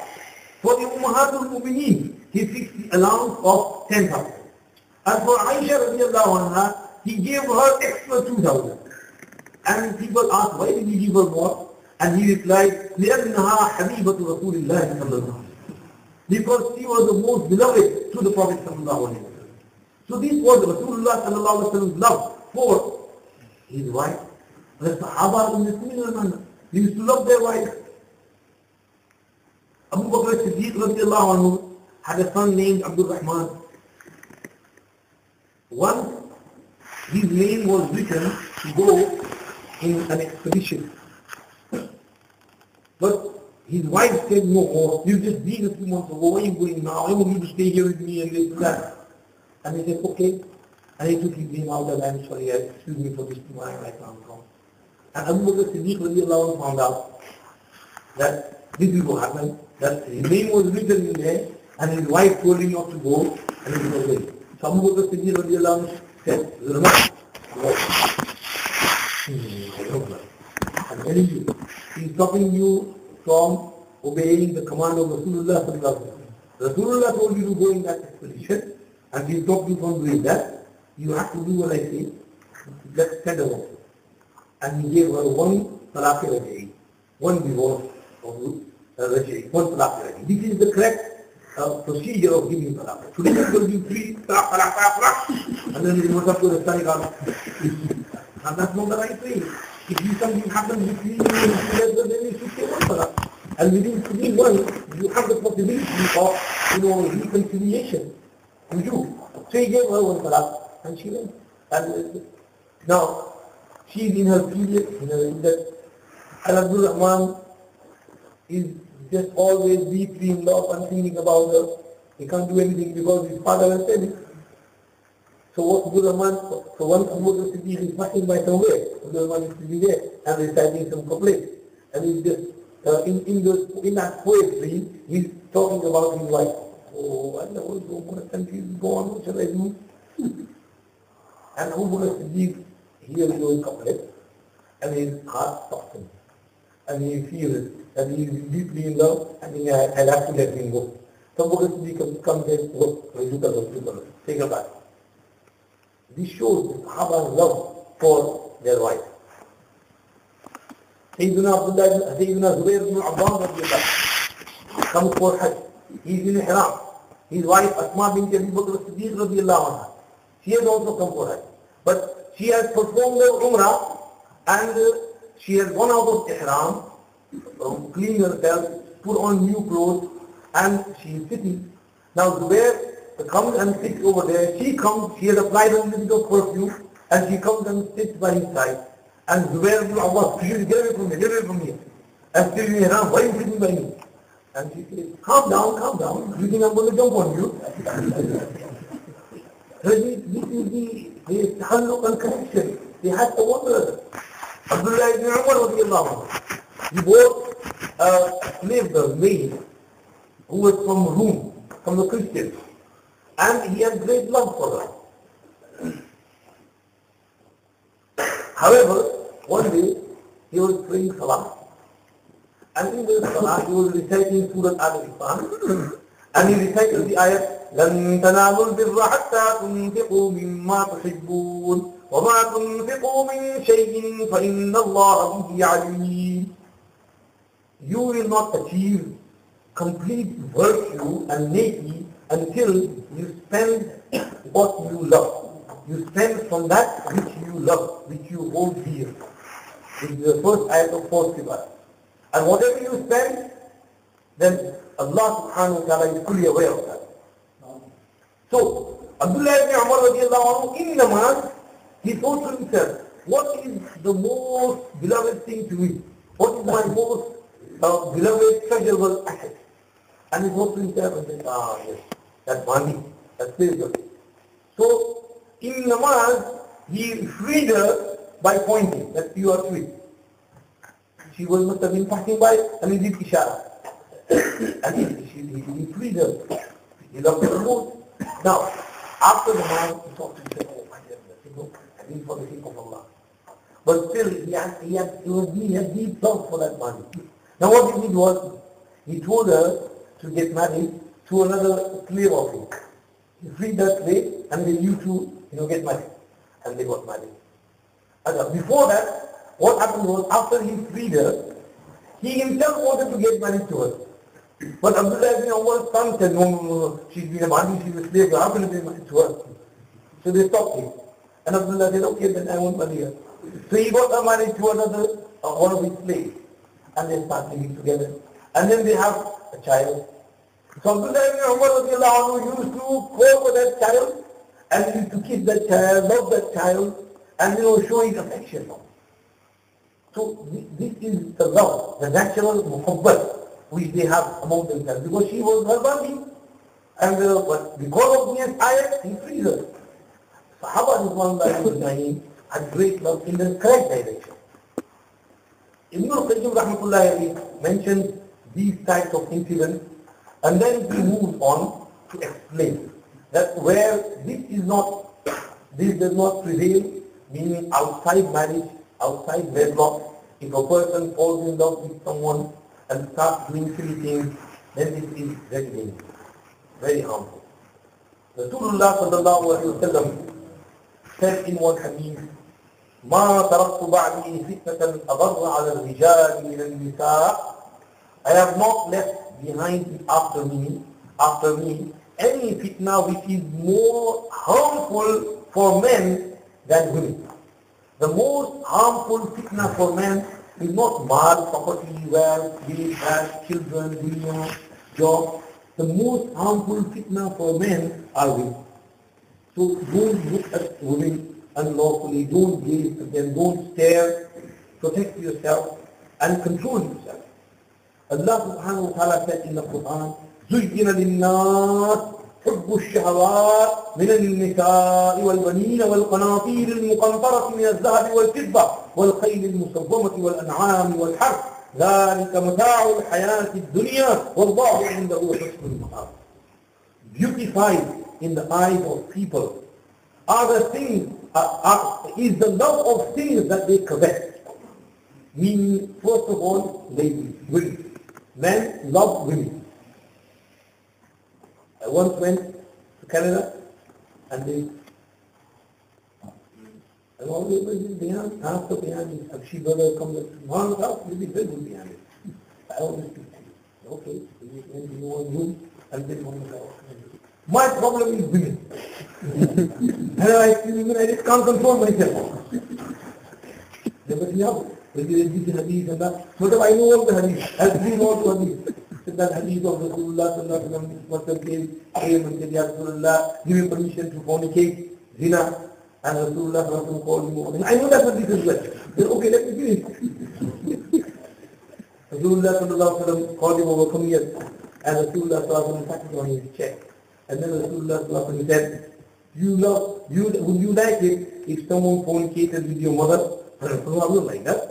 For the Ummahatul Mu'mineen, he fixed the allowance of 10,000. And for Aisha radiallahu anha, he gave her extra 2,000. And people asked, why did he give her more? And he replied, لِأَنَّهَا حَبِيبَةُ رَسُولِ اللَّهِ صَلَّى اللَّهُ عَلَيْهِ وَسَلَّمَ. Because she was the most beloved to the Prophet sallallahu alaihi wasallam. So this was Rasulullah sallallahu alaihi wasallam's love for his wife. The Sahaba in a similar manner. They used to love their wives. Abu Bakr Siddiq radiallahu anhu had a son named Abdur Rahman. Once his name was written to go in an expedition. But his wife said, no, you just been a few months ago, where are you going now? I want you to stay here with me and this and that. And he said, okay. And he took his name out and I'm sorry, excuse me for this tomorrow, I can't come. And Abu Bakr Siddiq radiallahu anhu found out that this is what happened, that his name was written in there and his wife told him not to go and he was away. So Abu Bakr Siddiq radiallahu anhu said, I'm telling you, he's stopping you from obeying the command of Rasulullah sallallahu alaihi wasallam. Rasulullah told you to go in that expedition and he stopped you from doing that. You have to do what I say. Let's send her home. And he gave her one talaq raj'i, one divorce of raj'i, one talaq raj'i. This is the correct procedure of giving talaq. Today people give three talaq, and then they must have to the and that's not the right way. If something happens between you and together, then you should say one talaq. And within one, you have the possibility of, reconciliation to you. So he gave her one talaq, and she went. And now, she is in her period, in that Abdur Rahman is just always deeply in love and thinking about her. He can't do anything because his father has said it. So what Abdur Rahman, so once Abu Bakr Siddiq is passing by somewhere, Abdur Rahman is sitting there and reciting some couplets. And he's just, in that poetry, he's talking about his wife. Oh, I never so much confused, go on, what shall I do? And Abu Bakr Siddiq hears those couplets, and his heart softens. And he feels that he is deeply in love, and I'll have to let him go. So Abu Bakr Siddiq comes and says, take her back. This shows the Sahaba's love for their wife. Sayyidina Zubair ibn Awwam comes for Hajj. He is in Ihram. His wife Asma bint Abi Bakr Siddiq radiallahu anha, she has also come for Hajj. But she has performed her Umrah and she has gone out of Ihram, cleaned herself, put on new clothes, and she is sitting. Now Zubair comes and sits over there. She comes, she has applied a little bit of perfume, And she comes and sits by his side. And Zubair ibn Awwaz, get away from me, get away from me. And still me around, why are you sitting by me? And she says, calm down, calm down. You think I'm going to jump on you? So this is the tahalluq and connection. They had to wonder. Abdullah ibn Umar radiallahu anhu, he bought a slave girl, maid, who was from Rome, from the Christians. And he had great love for her. However, one day, he was praying salah. And in the salah, he was reciting Surah Al-Imran. And he recited the ayat, لَن تَنَالُوا الْبِرَّ حَتَّى تُنْفِقُوا مِمَّا تُحِبُّونَ وَمَا تُنْفِقُوا مِنْ شَيْءٍ فَإِنَّ اللَّهَ بِهِ عَلِيمٌ. You will not achieve complete virtue and naky until you spend what you love. You spend from that which you love, which you hold dear. This is the first ayat of fourth surah. And whatever you spend, then Allah subhanahu wa ta'ala is fully aware of that. So, Abdullah ibn Umar radiallahu anhu, in namaz, he thought to himself, what is the most beloved thing to me? What is my most beloved treasurable asset? And he thought to himself and said, yes, that's money, that's pleasure. So, in namaz, he freed her by pointing that you are free. She must have been passing by and he did ishara. And he freed her. He loved her most. Now, after the man, he thought to himself, oh my goodness, I did for the sake of Allah. But still, he had deep love for that money. Now what he did was, he told her to get married to another slave of his. He freed that slave and then you two, get married. And they got married. And before that, what happened was, after he freed her, he himself wanted to get married to her. But Abdullah ibn Umar's son said, no, she's been a bandi, she's a slave, how can I be married to her? So they stopped him. And Abdullah said, okay, then I won't marry her. So he got her married to another, one of his slaves. And they start living together. And then they have a child. So Abdullah ibn Umar used to call for that child, and used to kiss that child, love that child, and show his affection. So this is the love, the natural muhabbat which they have among themselves, because she was her bandi, and but because of this ayat, he freed her. Sahaba Ridwanullahi had great love in the correct direction. Ibn al-Qayyim rahmatullahi alayhi mentions these types of incidents, and then he moves on to explain that where this does not prevail, meaning outside marriage, outside wedlock, if a person falls in love with someone and starts doing silly things, then this is very dangerous, very harmful. Rasulullah sallallahu alayhi wa sallam said in one hadith, مَا تَرَقْتُ بَعْدِي فِتْنَةً أَضَرَّ عَلَى الرِّجَالِ مِنَ النِّسَاءِ. I have not left behind after me any fitna which is more harmful for men than women. The most harmful fitna for men is not mal, property, wealth, children, dunya, job. The most harmful fitna for men are women. So don't look at women unlawfully, don't gaze at them, don't stare, protect yourself and control yourself. Allah subhanahu wa ta'ala said in the Quran, زُيِّنَ لِلنَّاسِ حب الشهوات من النساء والبنين والقناطير المقنطرة من الذهب والفضة والخيل المسومة والأنعام والحرث ذلك متاع الحياة الدنيا والله عنده حسن المآب. Beautified in the eyes of people are the things, is the love of things that they covet. Meaning, first of all, ladies, women. Men love women. I once went to Canada and always behind, after behind, a she brother comes up to my house, will be very good behind it. I always speak to you. Okay, when you know one room, and then one house. My problem is women. And I see women, I just can't control myself. But yeah, when you read the hadith and that, what if I know all the hadith? I've seen all the hadith. That hadith of Rasulullah sallallahu alaihi wasallam came and said, Ya Rasulullah, give me permission to fornicate, zina, And Rasulullah called him over. I know that's what this is like. He said, okay, let me finish. Rasulullah called him over, come here. And Rasulullah sat on his chest. And then Rasulullah said, would you like it if someone fornicated with your mother? No, I wouldn't like that.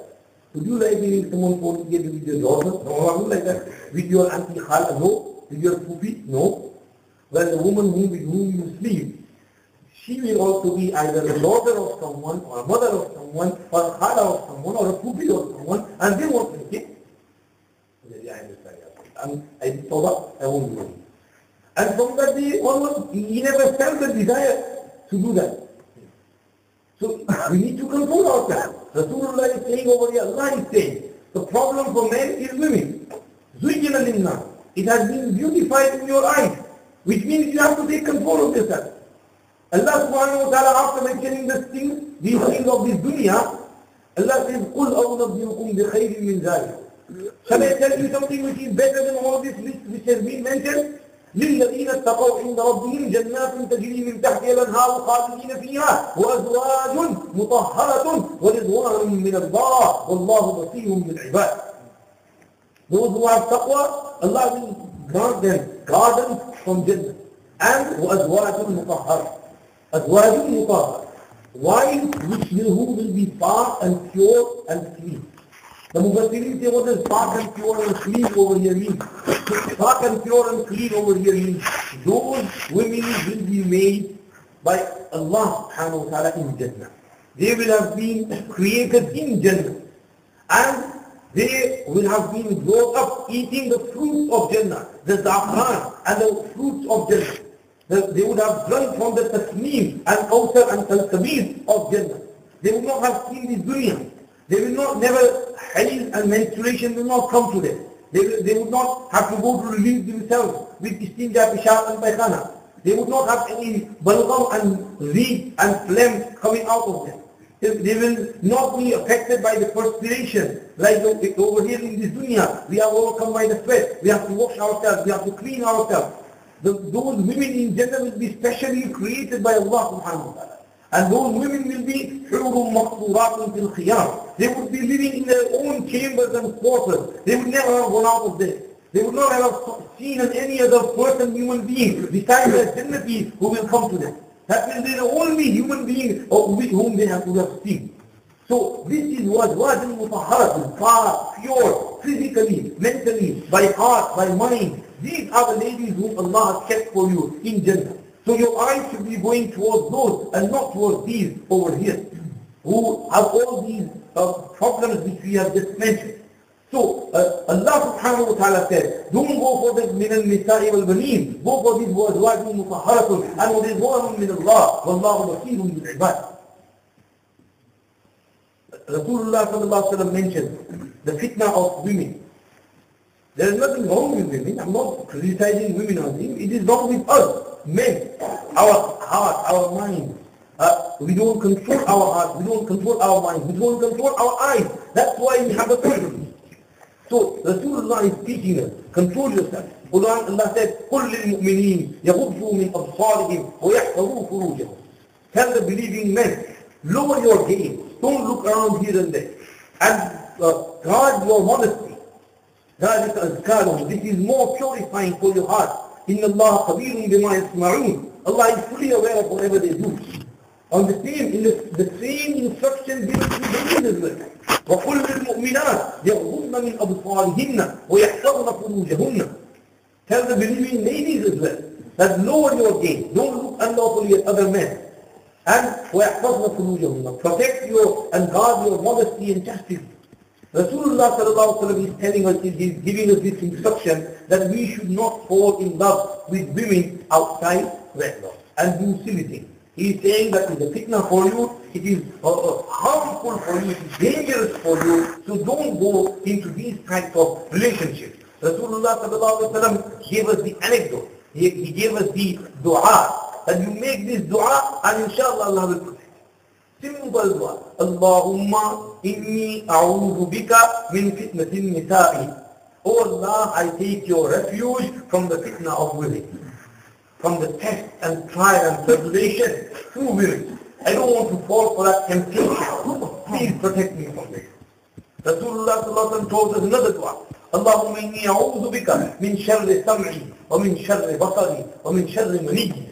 Would you like it if someone fornicated with your daughter? No, I wouldn't like that. With your auntie Khala? No. With your pupi? No. Well, the woman with whom you sleep, she will also be either the daughter of someone, or a mother of someone, or a Khala of someone, or a pupi of someone, and they won't make it. Yeah, I understand. I thought I won't do it. And from that day onwards, he never felt the desire to do that. So we need to control ourselves. Rasulullah is saying over here, Allah is saying, the problem for men is women. Zujjina linnas. It has been beautified in your eyes, which means you have to take control of yourself. Allah subhanahu wa ta'ala, after mentioning these things of this dunya, Allah says, قُلْ أَوْنَبِّيُكُمْ بِخَيْرٍ مِنْ ذَلِكَ. Shall I tell you something which is better than all this list which has been mentioned? للذين اتقوا عند ربهم جنات تجري من تحتها الأنهار خالدين فيها وأزواج مطهرة ورضوان من الله والله بصير بالعباد. Those who have taqwa, Allah will grant them gardens from Jannah and وأزواج مطهرة. أزواج مطهرة, wives who will be far and pure and clean. The Mufassirin say what does far and pure and clean over here mean? Far and pure and clean over here means those women will be made by Allah subhanahu wa ta'ala in Jannah. They will have been created in Jannah. And they will have been brought up eating the fruits of Jannah, the za'afran and the fruits of Jannah. They would have drunk from the tasneem and kawthar and salsabil of Jannah. They would not have seen this dunya. They will not, never, haid and menstruation will not come to them. They would not have to go to relieve themselves with istinja, pishab and paykana. They would not have any balgham and reek and phlegm coming out of them. They will not be affected by the perspiration. Like over here in this dunya, we are overcome by the sweat. We have to wash ourselves, we have to clean ourselves. Those women in Jannah will be specially created by Allah subhanahu wa ta'ala. And those women will be حُورٌ مَقْصُورَاتٌ فِي الْخِيَامِ. They would be living in their own chambers and quarters. They would never have gone out of there. They would not have seen any other person, human being, besides their Jannatis who will come to them. That will be the only human being whom they would have seen. So this is wajwajun mutahharatun, far, pure, physically, mentally, by heart, by mind. These are the ladies whom Allah has kept for you in Jannah. So your eyes should be going towards those and not towards these over here, who have all these problems which we have just mentioned. So Allah subhanahu wa ta'ala said, don't go for the min al-nisa'i wal-baneen, go for these words, wajun mutahharatun, and ridwanun min Allah, wallahu basirun bil-ibad. Rasulullah sallallahu alayhi wa sallam mentioned the fitna of women. There is nothing wrong with women. I'm not criticizing women or anything. It is wrong with us, men. Our heart, our mind. We don't control our heart. We don't control our mind. We don't control our eyes. That's why we have a problem. So Rasulullah is teaching us, control yourself. Allah said, قُلْ لِلْمُؤْمِنِينَ يَغُضُّوا مِنْ أَبْصَارِهِمْ وَيَحْفَظُوا فُرُوجَهُمْ. Tell the believing men, lower your gaze. Don't look around here and there. And guard your modesty. ذَلِكَ أَزْكَارُهُمْ. This is more purifying for your heart. إِنَّ اللَّهَ خَبِيرٌ بِمَا يَسْمَعُونَ. Allah is fully aware of whatever they do. On the same instruction given to the leaders. وَقُلْ لِلْمُؤْمِنَاتِ يَغْضُضْنَ مِنْ أَبْصَارِهِنَّ وَيَحْفَظْنَ فُرُوجَهُنَّ. Tell the believing ladies as well, that lower your gaze. Don't look unlawfully at other men. And وَيَحْفَظْنَ فُرُوجَهُنَّ. Protect your and guard your modesty and chastity. Rasulullah sallallahu alaihi wasallam is telling us, he's giving us this instruction that we should not fall in love with women outside wedlock and do silly things. He is saying that it is a fitna for you, it is harmful for you, it is dangerous for you, so don't go into these types of relationships. Rasulullah sallallahu alaihi wasallam gave us the anecdote, he gave us the dua, that you make this dua and inshallah Allah will protect. Simple dua. Allahumma inni a'udhu bika min fitnatin nisa'i. Oh Allah, I take your refuge from the fitna of women, from the test and trial and tribulation through women. I don't want to fall for that temptation. Please protect me from this. Rasulullah sallallahu alaihi wasallam told us another dua. Allahumma inni a'udhu bika min sharri sam'i wa min sharri basari wa min sharri maniyyi.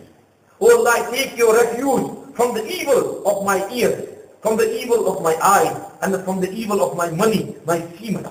Oh Allah, I take your refuge from the evil of my ears, from the evil of my eyes, and from the evil of my money, my semen.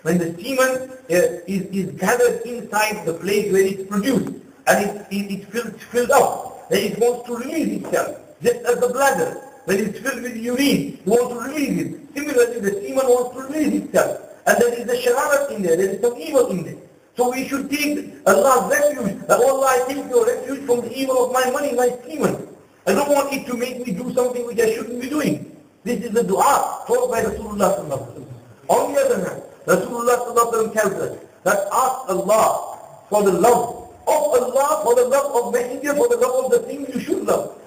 When the semen is gathered inside the place where it's produced, and it's filled up, then it wants to release itself, just as the bladder. When it's filled with urine, you want to release it. Similarly, the semen wants to release itself. And there is a shararat in there is some evil in there. So we should take Allah's refuge. That, oh Allah, I take your refuge from the evil of my money, my semen. I don't want it to make me do something which I shouldn't be doing. This is the dua taught by Rasulullah sallallahu alaihi wasallam. On the other hand, Rasulullah sallallahu alaihi wasallam tells us that ask Allah for the love of Allah, for the love of Messenger, for the love of the things you should love.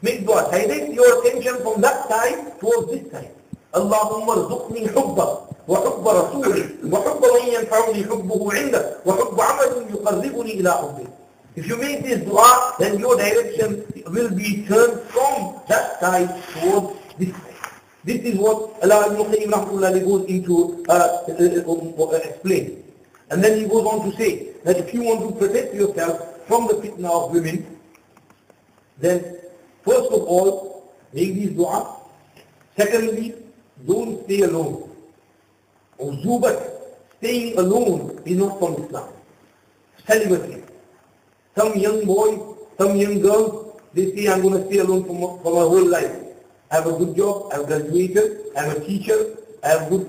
Make dua. Direct your attention from that side towards this side. Allahumma rzuqni hubba wa hubba rasuli wa hubba man yanfa'uni hubbuhu 'indak wa hubba 'amalin yuqarribuni ila hubbi. If you make this dua, then your direction will be turned from that side towards this side. This is what Allah ibn Qayyim rahmatullah goes into explain. And then he goes on to say that if you want to protect yourself from the fitna of women, then first of all, make this dua. Secondly, don't stay alone. Uzubat, staying alone is not from Islam. Celibacy. Some young boys, some young girls, they say, I'm going to stay alone for my whole life. I have a good job, I've graduated, I'm a teacher, I have good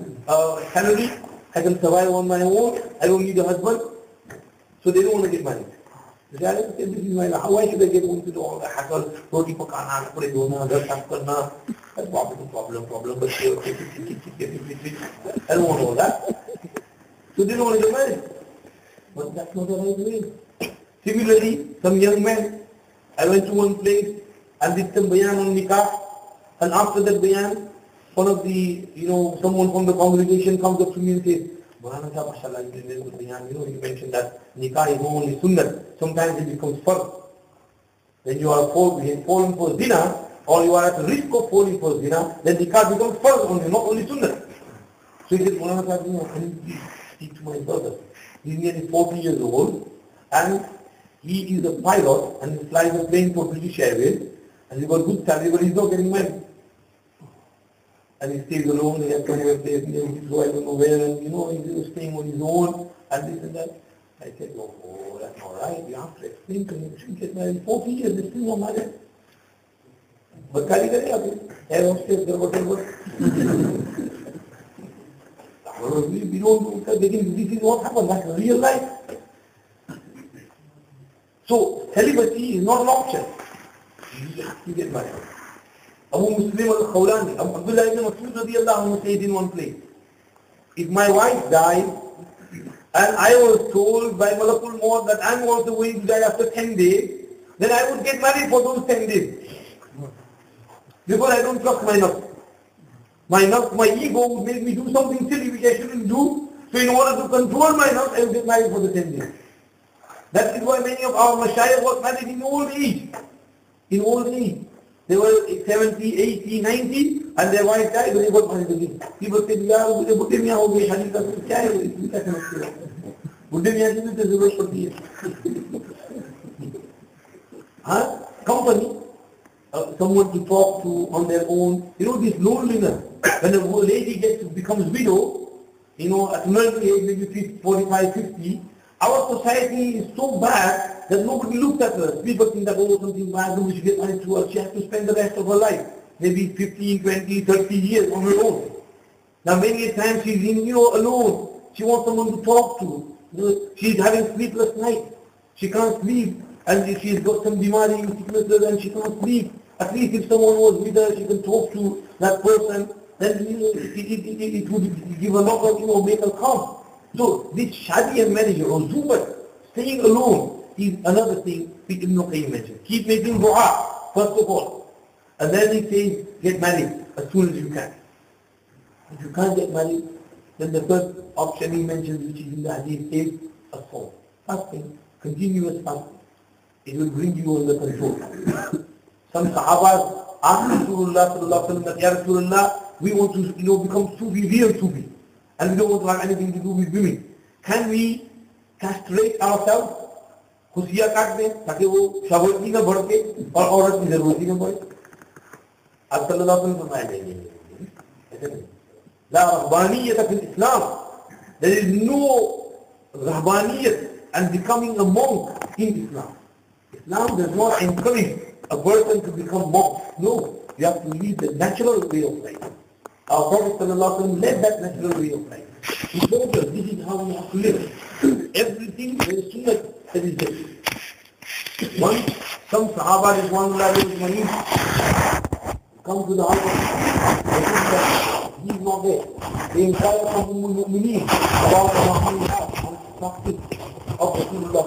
salary, I can survive on my own, I don't need a husband. So they don't want to get married. They say, this is my life. Why should I get into all the hassle? Roti pakana, kapde dhona, ghar saaf karna. That's problem. But I don't want all that. So they don't want to get married. But that's not the right way. Similarly, some young men, I went to one place and did some bayan on nikah, and after that bayan, one of the, someone from the congregation comes up to me and says, Maulana Sahab, mashallah, you did very good bayan. You mentioned that nikah is not only sunnah, sometimes it becomes fard. When you are falling for zina, or you are at the risk of falling for zina, then nikah becomes fard only, not only sunnah. So he said, Maulana Sahab, can you please speak to my brother? He's nearly 40 years old, and he is a pilot, and he flies a plane for British Airways, and he's got good salary, but he's not getting married. And he stays alone, he has somewhere place, I don't know where, and he's staying on his own, and this and that. I said, oh, that's not right, you have to explain to him, he get married 40 years, he's still not married. But kari kare aap, air hostess, whatever. We don't, this is what happened, that's real life. So, celibacy is not an option. You have to get married. Abu Muslim al-Khawlani, Abdullah ibn Mas'ud radiyallahu anhu said in one place, if my wife died, and I was told by Malakul Maut that I'm also going to die after 10 days, then I would get married for those 10 days. Because I don't trust my nafs. My ego would make me do something silly which I shouldn't do, so in order to control my nafs, I would get married for the 10 days. That is why many of our mashayikh got married in old age. In old age. They were 70, 80, 90, and their wife died when they got married again. People said, यार मुझे बुढ़े मियाँ हो गए शादी का तो क्या है इसमें क्या समझते हो? बुढ़े मियाँ की भी तो जरूरत पड़ती है. Company, someone to talk to on their own. This loneliness. When a lady becomes widow, at an early age, maybe 45, 50, our society is so bad that nobody looks at her. People think that, something bad, we should get married to her. She has to spend the rest of her life, maybe 15, 20, 30 years on her own. Now many times she's alone. She wants someone to talk to. She's having sleepless nights. She can't sleep. And she's got some bimari, sicknesses, and she can't sleep. At least if someone was with her, she can talk to that person. Then it would give a lot of, make her calm. So this shadi and marriage, or zubat, staying alone, is another thing which Ibn Qayyim mentioned. Keep making dua, first of all. And then he says, get married as soon as you can. If you can't get married, then the first option he mentions, which is in the hadith, is a soul. Fasting, continuous fasting. It will bring you under control. Some Sahabas, asked Rasulullah sallallahu alaihi wasallam that, Ya Rasulullah, we want to, become Sufi, real Sufi, and we don't want to have anything to do with women. Can we castrate ourselves? खुशियाँ काट दें ताकि वो शहवती न बढ़ के और औरत की जरूरती न बढ़े. आप सल्लल्लाहु अलैहि वसल्लम फरमाया नहीं. ला रहबानियत फी इस्लाम. There is no rahbaniyat and becoming a monk in Islam. Islam does not encourage a person to become monk. No, you have to lead the natural way of life. Our Prophet ﷺ led that natural way of life. He told us this is how we have to live. Everything there is sunnah that is there. Once some Sahaba come to the house of he is not there. They inquire from Mu'mineen about the Mahmudat and practice of Rasulullah.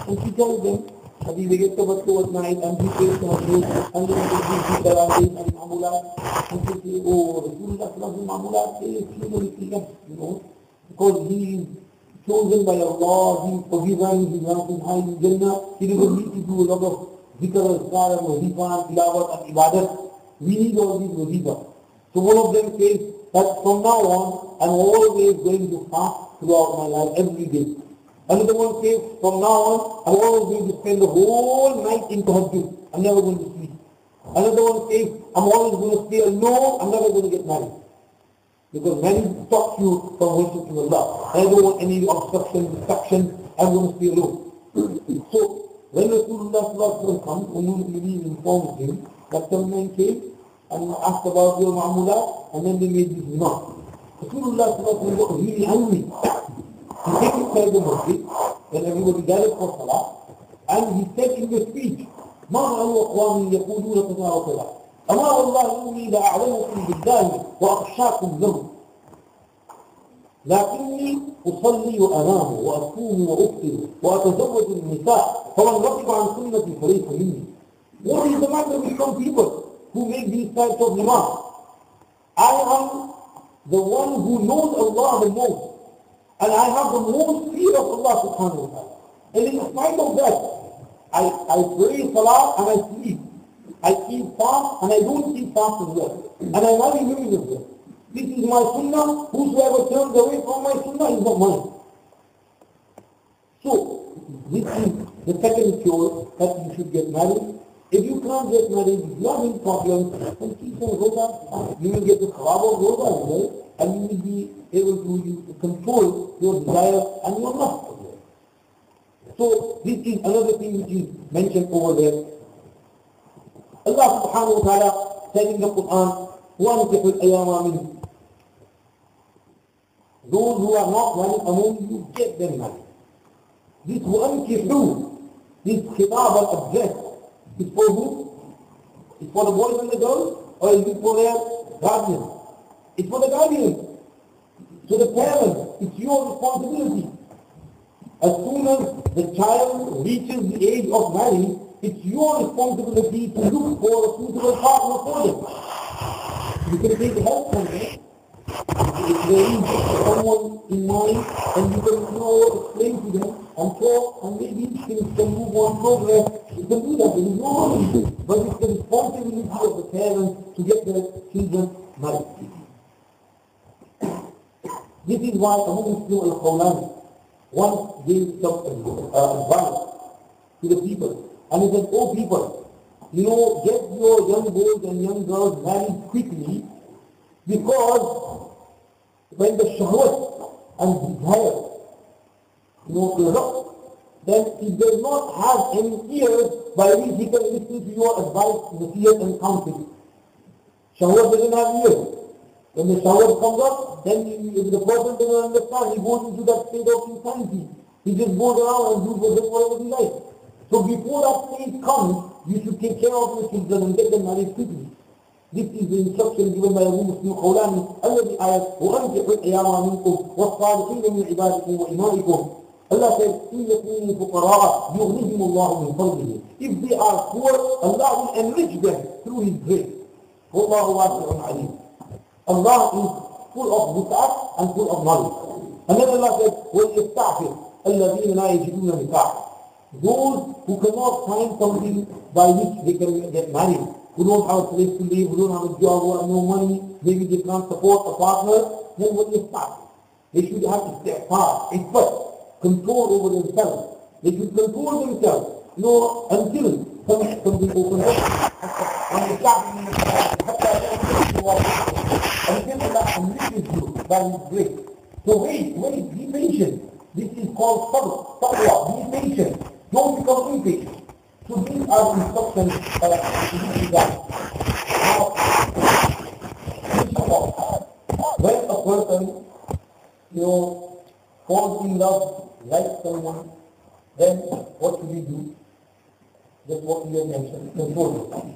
And she told them that he gets to at night and he prays to Mahmud and then he gives the Tarawih and Mahmudat. And they say, oh, Rasulullah Mahmudat is because he is chosen by Allah, he is forgiven, he is in high in Jannah, he doesn't need to do a lot of zikr, azkar, and wazifa, and tilawat, and ibadat. We need all these wazifa. So one of them says that from now on, I'm always going to fast throughout my life, every day. Another one says, from now on, I'm always going to spend the whole night in tahajjud. I'm never going to sleep. Another one says, I'm always going to stay alone, I'm never going to get married. Because marriage stops you from worshiping Allah. I don't want any obstruction, distraction, I'm going to stay alone. So, when Rasulullah comes, informs him that some men came and asked about your ma'mulat, and then they made this remark. Rasulullah got really angry. He came inside the masjid, when everybody gathered for salah, and he said in the speech, مَا عَلُوا أَقْوَامٍ يَقُولُونَ كَذَا وَكَذَا أَمَا وَاللَّهِ إِنِّي لَأَعْلَمُكُمْ بِاللَّهِ وَأَخْشَاكُمْ لَهُ لكني أصلي وأنام وأصوم وأفطر وأتزوج النساء فمن رغب عن سنتي فليس مني. What is the matter with some people who make these types of remarks? I am the one who knows Allah the most, and I have the most fear of Allah subhanahu wa ta'ala. And in spite of that, I pray salah and I sleep. I keep fast and I don't keep fast as well. And I marry women as well. This is my sunnah. Whosoever turns away from my sunnah is not mine. So, this is the second cure that you should get married. If you can't get married, if you are in problems, then keep on roza. You will get the khawab of roza as well, and you will be able to control your desire and your lust as well. So, this is another thing which is mentioned over there. Allah subhanahu wa ta'ala said in the Quran, وَأَنْكِحُ الْأَيَامَ مِنْهُ. Those who are not married among you, get them married. This وَأَنْكِحُ, this khitab al-address, is for who? It's for the boys and the girls, or is it for their guardians? It's for the guardians. So the parents, it's your responsibility. As soon as the child reaches the age of marriage, it's your responsibility to look for a suitable partner for them. You can take help from them. It's very easy for someone in mind, and you can explain to them and talk, and maybe things can move on, progress. You can do that, there is no harm. But it's the responsibility of the parents to get their children married. This is why Abu Muslim al-Khawlani once gave some advice to the people. And he said, oh people, get your young boys and young girls married quickly, because when the shahwat and desire, erupt, then he does not have any ears by which he can listen to your advice, nasiyat and counsel. Shahwat doesn't have ears. When the shahwat comes up, then if the person doesn't understand, he goes into that state of insanity. He just goes around and does whatever he likes. So before that stage comes, you should take care of your children and get them married quickly. This is the instruction given by Abu Muslim al-Khawlani, الذي آية وأنكحوا الأيام منكم والصالحين من عبادكم وإمائكم. Allah says, إن يكونوا فقراء يغنيهم الله من فضله. If they are poor, Allah will enrich them through His grace. والله واسع عليم. Allah is full of wus'at and full of knowledge. And then Allah says, وَلْيَسْتَعْفِرْ الَّذِينَ لَا يَجِدُونَ نِكَاحًا. Those who cannot find something by which they can get married, who don't have a place to live, who don't have a job, who have no money, maybe they can't support a partner, then what is partner? They should have istighfar, control over themselves. They should control themselves, until something opens up. When they start until Allah enriches you by His grace. So wait, be patient. This is called sabr, be patient. Don't become impatient. So these are the instructions to be done. Now, when a person, falls in love, likes someone, then what should we do? That's what we have mentioned, control yourself.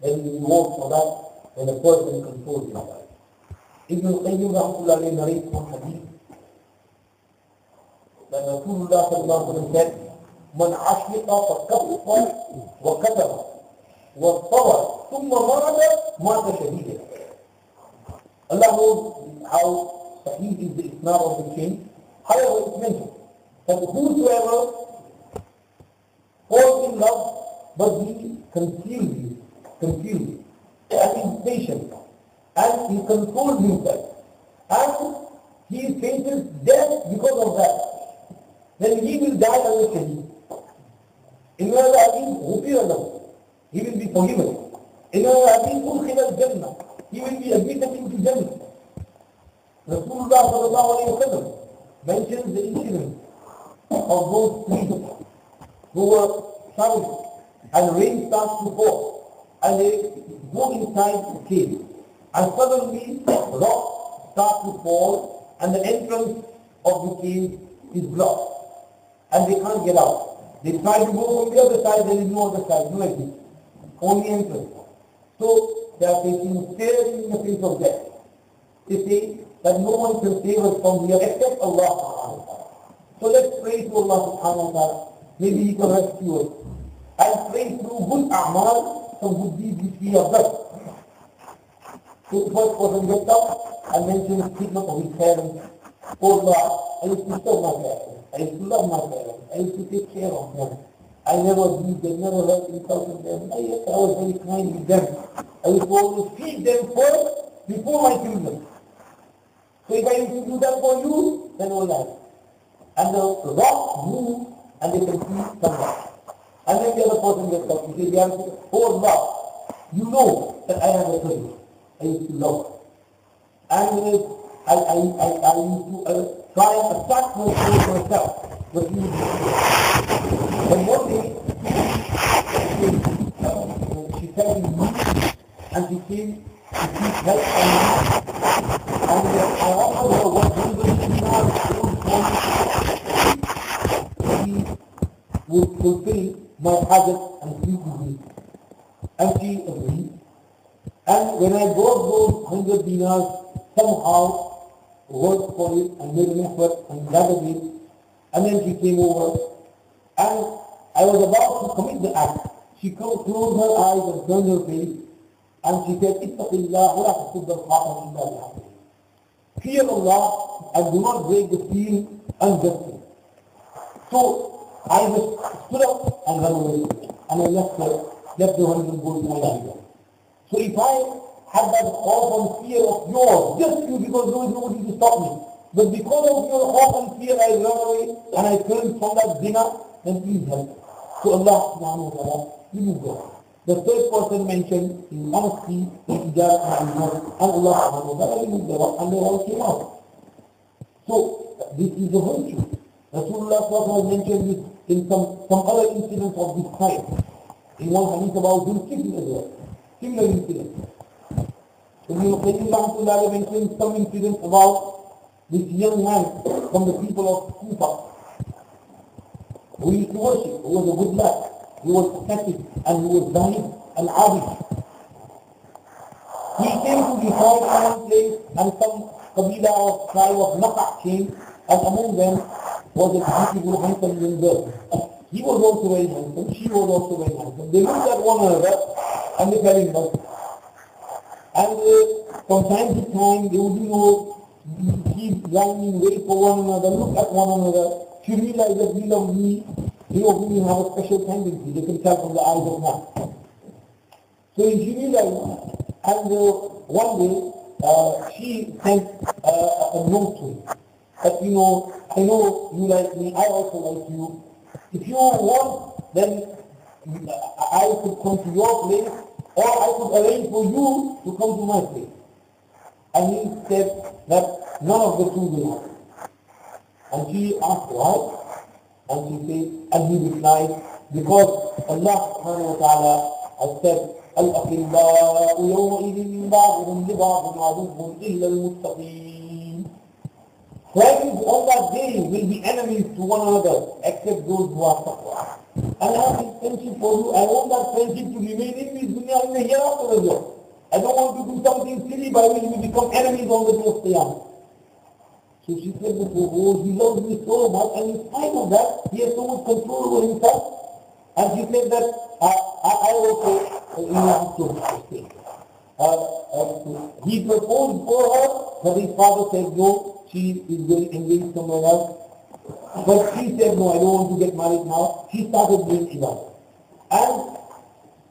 Then we work for that when a person controls himself. Ibn al-Qayyim rahmatullahi narrates one hadith that Rasulullah sallallahu alaihi wasallam said, من عشق فكفر وكتب والصبر ثم مات شهيدا. Allah knows how sahih is the isnad of the chain. However, it's mentioned that whosoever falls in love but he conceals and is patient and he controls himself and he faces death because of that, then he will die as a shaheed. In another hadith, he will be forgiven. In another hadith, he will be admitted into Jannah. Rasulullah sallallahu alayhi wa sallam mentions the incident of those three who were traveling and rain starts to fall and they go inside the cave and suddenly rocks start to fall and the entrance of the cave is blocked and they can't get out. They try to go from the other side, there is no other side, no exit, only entrance. So they are staring in the face of death. They say that no one can save us from here except Allah subhanahu wa ta'ala. So let's pray to Allah subhanahu wa ta'ala. Maybe He can rescue us. And pray through good a'mal, some good deeds which we have done. So the first person gets up and mentions the khidmat of his parents. Oh Allah, I used to serve my parents. I used to love my parents. I used to take care of them. I never beat them, never hurt insulted them. I was very kind with them. I used to always feed them first before my children. So if I used to do that for you, then all right. And the rock moves and they can see someone. And then the other person gets up. He says, oh Allah, you know that I have a friend. I used to love her. And I used to try and attract her to myself. But you and one day, she fell in need and she came to seek help from me. And I offered her what he would fulfill my hajat and sleep with me. And she agreed. And when I got those 100 dinars, somehow worked for it and made an effort and gathered it. And then she came over and I was about to commit the act. She closed her eyes and turned her face and she said, Ittaqillah wa la tasudda al-khatam illa bi'aqli. Fear Allah and do not break the seal unjustly. So I just stood up and ran away and I left the 100 gold to my leader. So if I had that hope and fear of yours, just you because there was nobody to stop me, but because of your hope and fear I ran away and I turned from that zina, then please help. So Allah subhanahu wa ta'ala, you will go. The third person mentioned is honesty, ihtijaj and Allah subhanahu wa ta'ala removed the rock and they all came out. So this is a virtue. Rasulullah sallallahu mentioned this in some other incidents of this kind. In one hadith about Zulkifl as well. Similar incidents. Ibn al-Qayyim mentioned some incidents about this young man from the people of Kufa who used to worship, who was a good lad, he was ascetic and he was zahid and abid. He came to the hall in one place and some Qabila or tribe of Naqa came and among them was a beautiful handsome young girl. He was also very handsome, she was also very handsome. They looked at one another and they fell in love. And from time to time they would keep lying, wait for one another, look at one another. She realized that he loves me, he or we have a special tendency, they can tell from the eyes of man. So So she realized, and one day she sent a note to him that, I know you like me, I also like you. If you want, then I could come to your place, or I could arrange for you to come to my place. And he said that none of the two will happen. And she asked why, and he said, and he replied, because Allah subhanahu wa ta'ala has said, الأخلاء يومئذ بعضهم لبعض عدو إلا المتقين. Friends on that day will be enemies to one another, except those who are taqwa. And I have this friendship for you. I want that friendship to remain in this dunya and the hereafter as well. I don't want to do something silly by which we become enemies on the day of Qiyamah. So she said, oh, he loves me so much, and in spite of that, he has so much control over himself. And she said that I also have to mistake. He proposed for her, but his father said no, she is going engaged somewhere else. But she said no, I don't want to get married now. She started doing ibadah. And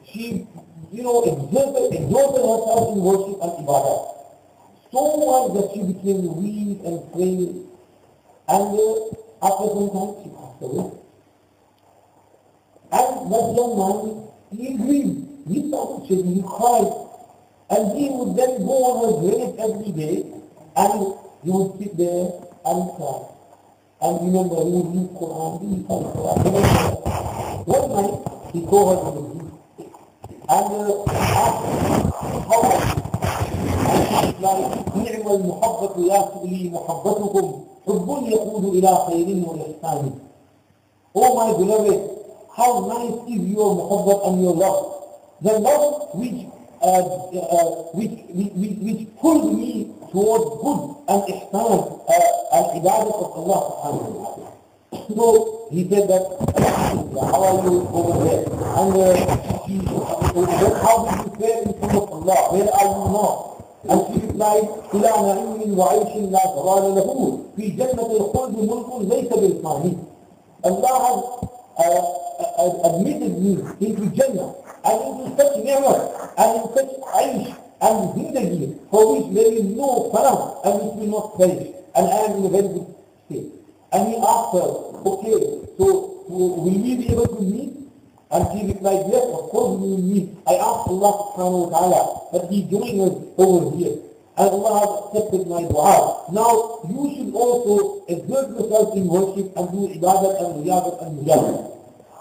she, exerted herself in worship and ibadah. So much that she became weak and frail. And after some time, she passed away. And that young man, he grieved. He started shaking, he cried. And he would then go on her grave every day, and he would sit there and cry. And remember, he would read Quran, he would read Quran. One night, he saw her in the dream. And asked her, how are you? And she replied, نعم المحبة يا سؤلي محبتكم حب يقود إلى خير وإحسان. Oh my beloved, how nice is your muhabbat and your love. The love which pulls me towards good and ihsan and ibadat of Allah subhanahu wa ta'ala. So he said that, how are you over there? And how did you fare in front of Allah? Where are you now? And she replied, إلى نعيم وعيش لا زوال له في جنة الخلد ملك ليس بالفاني. Allah has admitted me into Jannah and into such ni'mah and in such aish and zindagi for which there is no salam and which will not perish, and I am in a very good state. And he asked her, okay, so will we be able to meet? And she replied, yes, of course we will meet. I asked Allah subhanahu wa ta'ala that he join us over here. And Allah has accepted my dua. Now you should also exert yourself in worship and do ibadat and riyadat and mujahadah.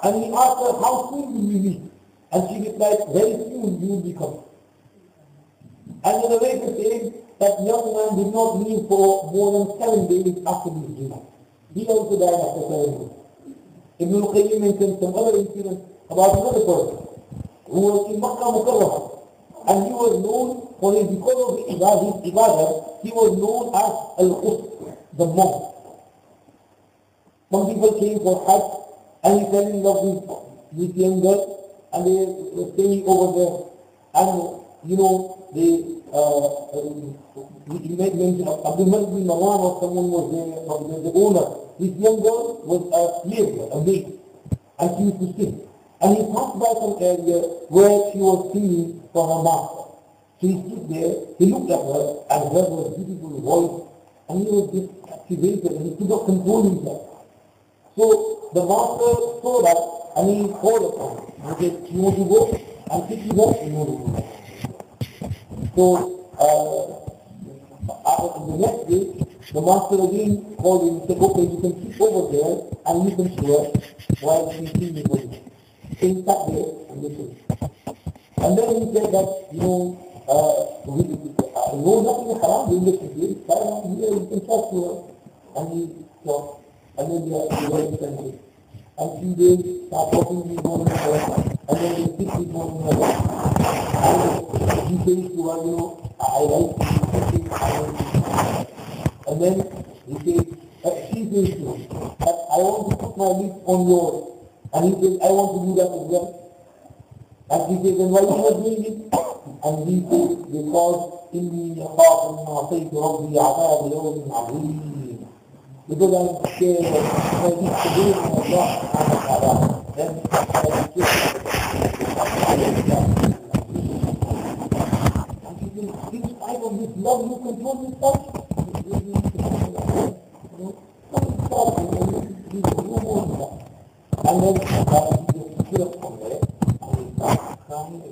And he asked her, how soon will we meet? And she replied, very soon you will be coming. And in a way to say that young man did not live for more than 7 days after this dream. He also died after 7 days. Ibn al-Qayyim mentioned some other incidents about another person who was in Makkah Mukarramah. And he was known for his, because of his ibadah, he was known as Al-Qus, the monk. Some people came for Hajj and he fell in love with this young girl, and they were staying over there. And he made mention of Abdul Malik bin Marwan, or someone was the owner. This young girl was a slave, a maid, and she used to sing. And he passed by some area where she was singing for her master. So he stood there, he looked at her, and heard her beautiful voice, and he was just captivated, and he could not control himself. So the master saw that, and he called upon her. He said, you want to go? And pick you up, you want to go. So the next day, the master again called him and said, okay, you can sit over there and listen to her while she sings for you. So he sat there and listened. And then he said that, know nothing haram, we listen to it, try on here, you can talk to her. And he talked, and then he went to send it. And few days, start talking to one another, and then they sit with one another. And he says to her, I like you, and then he says, she says to him, that I want to put my lips on yours. And he says, I want to do that as well. And she says, then why are you not doing it? And he says, because إِنِّي يَخَافُ أَنْ عَصَيْتُ رَبِّي عَذَابَ يَوْمٍ عَظِيمٍ. Because I'm scared of my disobeying Allah subhanahu wa ta'ala. Then I in spite of this love, you control yourself. And then he just stood up from there, and he started crying, and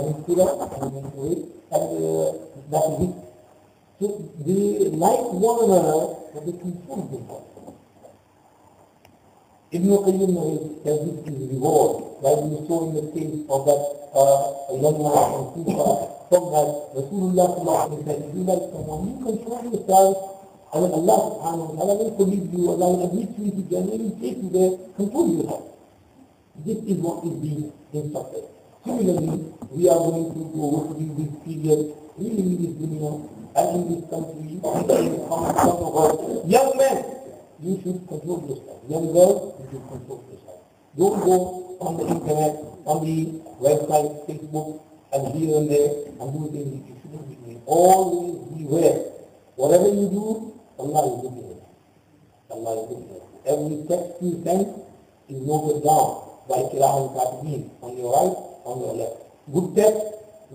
he stood up, and he went away, and that is it. So they like one another, but they control themselves. Ibn Qayyim has this reward, like we saw in the case of that young man from Kufa, from that Rasulullah said, if you like someone, you control yourself, and then Allah subhanahu wa ta'ala will forgive you, Allah will admit you to Jannah, will take you there, control yourself. This is what is being instructed. Similarly, we are going to go through this period, really in this dunya, and in this country, young men, you should control yourself. Young girls, you should control yourself. Don't go on the internet, on the website, Facebook, and here and there, and do things you shouldn't be doing. Always beware. Whatever you do, Allah is looking at it. Allah is looking at it. Every text you send is noted down by Kiram Katibin, on your right, on your left. Good text,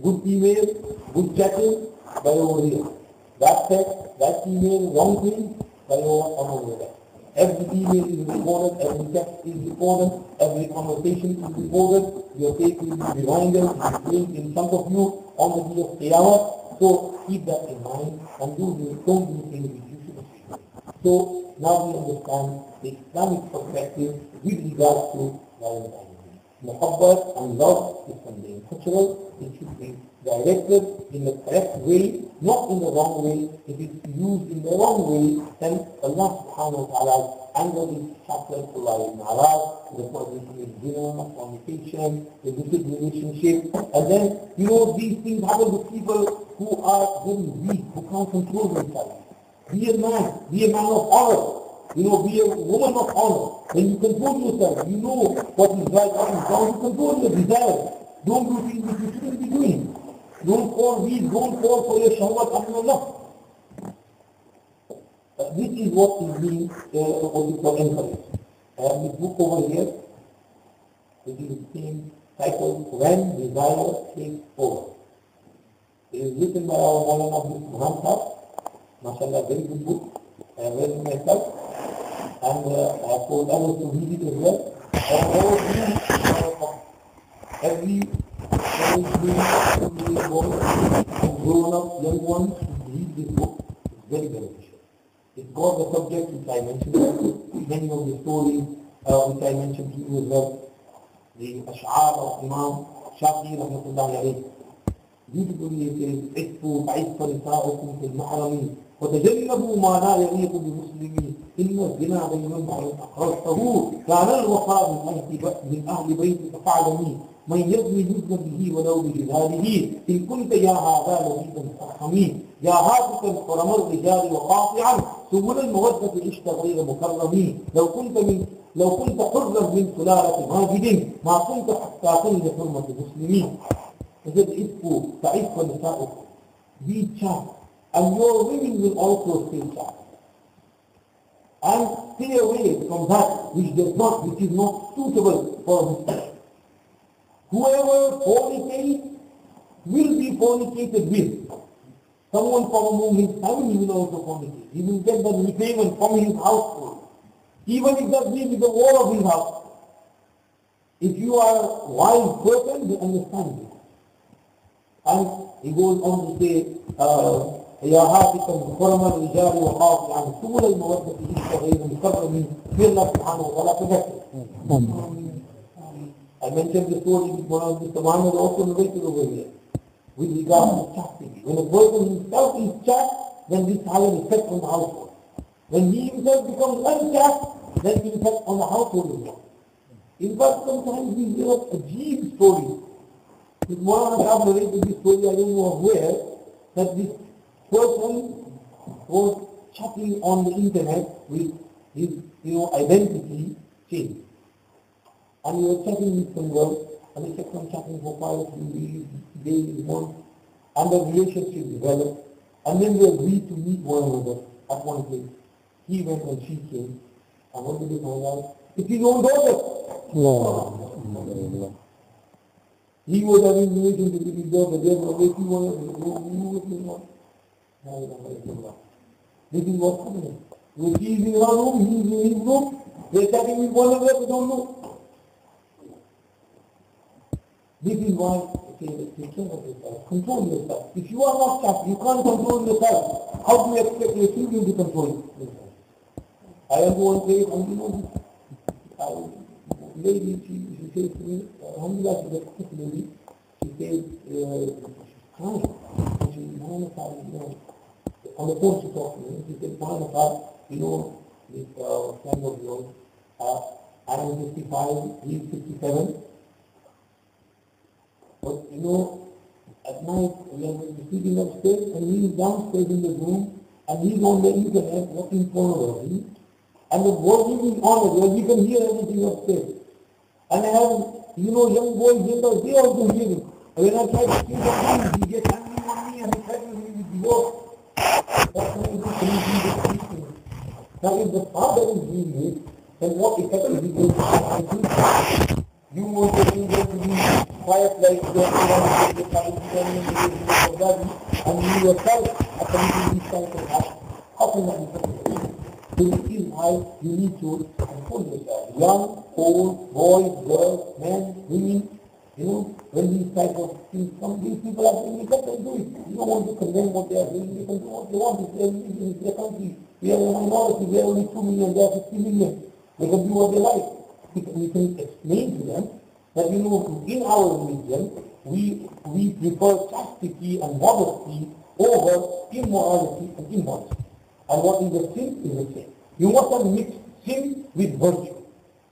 good email, good chatting, by over here. That text, that email, wrong thing, by over there. Every email is recorded, every text is recorded, every conversation is recorded, your take will be reminded, it is placed in front of you on the day of Qiyamah. So keep that in mind and don't do things which you shouldn't do. So now we understand the Islamic perspective with regards to Valentine's Day. Muhabbat and love is something natural, it should be directed in the correct way, not in the wrong way. If it's used in the wrong way, then Allah subhanahu wa ta'ala anger is chapter to Allah ibn Arad, the person is dinner, fornication, the wicked relationship, and then, these things happen to people who are very weak, who can't control themselves. Be a man of honor, be a woman of honor. When you control yourself, you know what is right, what is wrong, you control your desires. Don't do things that you shouldn't be doing. Don't fall weak, don't fall for your shahwat and your love. This is what is being, what we call encouraged. I have this book over here, which is the same title, When Desire Takes Over. It is written by our Maulana Abdul Raheem Limbada, mashallah, very good book. I have read it myself, and I have told others to read it as well. Every grown up, young ones who read this book, is very beneficial. It got the subject which I mentioned, many of the stories which I mentioned to you as well, the Ash'ar of Imam Shafi rahmatullahi alayhi. Beautifully it says, اِكْفُوا فَعِفَّ نِسَاءُكُمْ فِي الْمَحْرَمِ وَتَجَنَّبُوا مَا لَا يَلِيقُ بِمُسْلِمِينَ إِنَّ الزِّنَا بَيْنَ الْمَرْءِ أَخْرَجْتَهُ كَانَ الْوَفَاءُ مِنْ أَهْلِ بَيْتِكَ فَاعْلَمِي من يزني يزن به ولو بجلاله إن كنت يا هذا لذيذا فارحمي يا هاتفا حرم الرجال وقاطعا سبل المودة عشت غير مكرمي لو كنت حرا من سلالة ماجد ما كنت حتى كن لحرمة المسلمين. إذا إفكوا فعف نساؤكم. Be chaste, and your women will also stay chaste. And stay away from that which is not suitable for Muslims. Whoever fornicates will be fornicated with. Someone from among his family will also fornicate. He will get the repayment from his household, even if that be with the wall of his house. If you are a wise person, you understand this. And he goes on to say, يا هاتفا حرم الرجال وقاطعا سبل المودة عشت غير مكرم. May Allah subhanahu wa ta'ala protect us. I mentioned the story with one of the Saman was also narrated over here with regard to chastity. When a person himself is chaste, then this has an effect on the household. When he himself becomes unchaste, then it effect on the household as well. In fact, sometimes we hear Ajib stories. With one of narrated this story, I don't know where, that this person was chatting on the internet with his identity changed. And we were chatting with some girl, and they kept on chatting for 5 days, months, and the relationship developed, and then they agreed to meet one another at one place. He went and she came, and what did they find out? It's his own daughter. No. He was having relations with his daughter, they were making one of this is what's happening. She is in her room, he is in his room, they're chatting with one another, we don't know. This is why take care of yourself, control yourself. If you are not tough, you can't control yourself. How do you expect your children to control yourself? I am one place, and you know, lady, she says to me, alhamdulillah, she's a sick lady, she says, hi, and she, you know, on the phone she talked to me, she said, you know, this friend of yours, I am 55, he is 57, but you know, at night we are sleeping upstairs and he is downstairs in the room and he is on the internet watching pornography and the volume is on it, where you can hear everything upstairs. And I have, you know, young boys, girls, they also hear it. And when I try to speak of him, he gets angry on me and he threatens me with divorce. That's why he is speaking. Now if the father is doing it, then what effect is it going to have? You want your children to be quiet like your and you yourself are committing these kinds of acts. How can that be possible? So this is why you need to control yourself. Young, old, boys, girls, men, women, you know, when these type of things come, these people are saying, let them do it. You don't want to condemn what they are doing, they can do what they want. It's their country. We are a minority, we are only 2 million, they are 50 million. They can do what they like. We can explain to them that, you know, in our religion, we prefer chastity and modesty over immorality and immodesty. And what is a sin is a sin. You must not mix sin with virtue.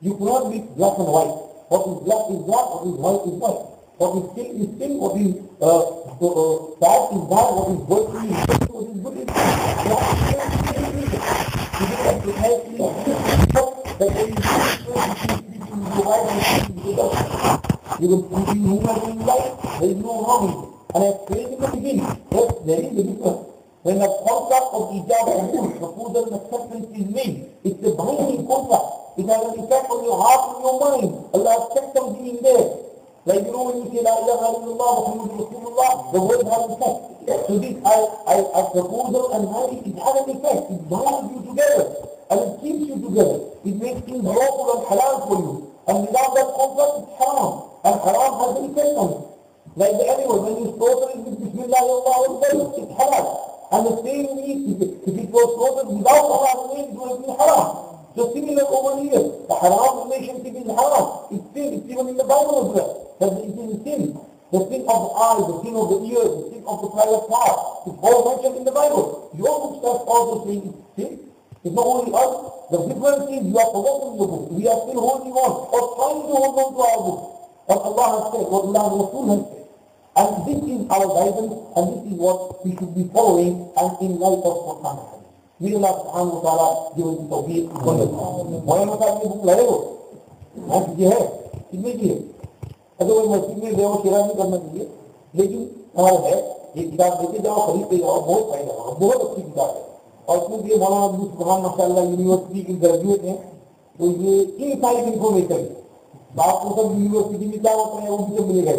You cannot mix black and white. What is black is black, what is white is white. What is sin, what is bad is bad, what is virtue is virtue, what is good is good. You just have to help me that there is you will be whomever you like, there is no harm in it. And I explained in the beginning, yes, there is a difference. When a contract of ijab and proposal and acceptance is made, it's a binding contract. It has an effect on your heart and your mind. Allah accepts something in there. Like you know when you say La ilaha illallah Muhammadur Rasulullah, the word has an effect. So this a proposal and marriage, it has an effect. It binds you together. And it keeps you together. It makes things lawful and halal for you. And without that contract, it's haram. And haram has an effect on it. Like the animal, when you slaughter it with Bismillah, it's halal. And the same meat, if it was slaughtered without the haram meat, it would be haram. So similar over here, the haram relationship is haram. It's sin, it's even in the Bible as well. That it is a sin. The sin of the eye, the sin of the ear, the sin of the private part. It's all mentioned in the Bible. Your books are also saying it's sin. It's not only us. The difference is you are forgetting the book. We are still holding on or trying to hold on to our book. What Allah has said, what Allah and Rasul has said. And this is our guidance and this is what we should be following and in light of Quran. May Allah subhanahu wa ta'ala give us the tawfiq. Mohammed ने book लाए हो, हाँ ये है, कितने की है? अगर मस्जिद में देवो किराया नहीं करना चाहिए, लेकिन हमारा है ये किताब लेके जाओ, खरीद के जाओ, बहुत फायदा होगा, बहुत अच्छी किताब है. और क्योंकि मौलाना अब्दुल सुभान माशाअल्लाह यूनिवर्सिटी के ग्रेजुएट हैं, तो ये इनसाइड इंफॉर्मेशन है. आपको सब यूनिवर्सिटी में क्या होता है वो भी सब मिलेगा.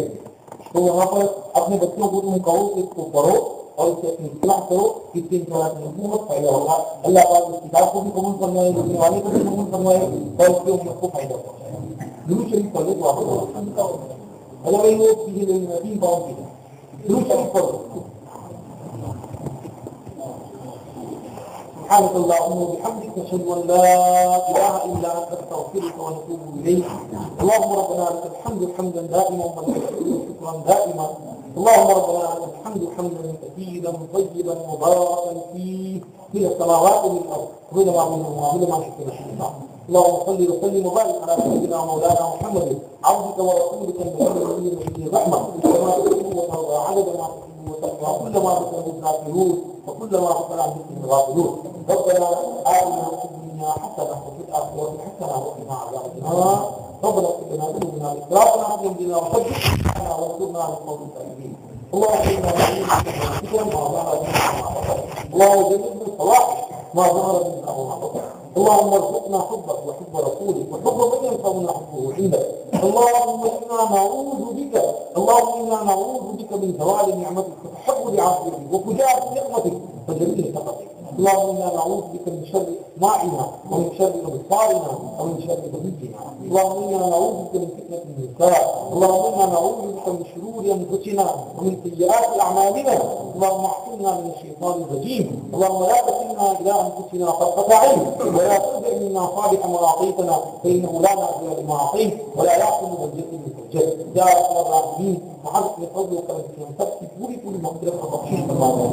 तो वहाँ पर अपने बच्चों को तुम कहो कि इसको पढ़ो और इससे अपनी इस्लाह करो, इससे इंशाअल्लाह बहुत फायदा होगा. अल्लाह पाक इस किताब को भी कबूल फरमाए, लिखने वाले को भी कबूल फरमाए और इससे उम्मत को फायदा पहुंचाए. दुरूद शरीफ पढ़ो तो आपको अगर वही वो चीजें नहीं पाओगे. दुरूद शरीफ पढ़ो. سبحانك اللهم وبحمدك نشهد ان لا اله الا انت نستغفرك ونتوب اليك. اللهم ربنا لك الحمد حمدا دائما شكرا دائما. اللهم ربنا لك الحمد حمدا كثيرا طيبا مباركا فيه من السماوات والارض ومن ما بينهما ومن ما شئت. اللهم صل وسلم وبارك على سيدنا مولانا محمد عبدك ورسولك النبي الرحمه كما تحب وترضى عدد ما تحب وترضى كل ما ذكره الكافرون وكل ما غفر عن ذكر الغافلون. ربنا آتنا في الدنيا حسنة وفي الآخرة حسنة وقنا عذاب النار. ربنا اغفر لنا ذنوبنا وإسرافنا في أمرنا وثبت أقدامنا وانصرنا على القوم الكافرين. اللهم إنا نعوذ بك من الفتن ما ظهر منها وما بطن. اللهم جنبنا الفواحش ما ظهر منها وما بطن. اللهم ارزقنا حبك وحب رسولك وحب من ينفعنا حبه عندك. اللهم انا نعوذ بك من زوال نعمتك وتحول عافيتك وفجاءة نقمتك وجميل سخطك. اللهم انا نعوذ بك من شر اسماعنا ومن شر ابصارنا ومن شر ضميرنا. اللهم انا نعوذ بك من فتنة النساء. اللهم انا نعوذ بك من شرور انفسنا ومن سيئات اعمالنا. اللهم احفظنا من الشيطان الرجيم. اللهم لا تكلنا الى انفسنا طرفة عين ولا تنزع منا صالح ما اعطيتنا فانه لا نقدر لما اعطيت ولا يعصم من الجد من الجد. يا رب الراحمين محمد ने फजल करम से हम सब की पूरी मग़फ़िरत और बख्शिश फरमाए।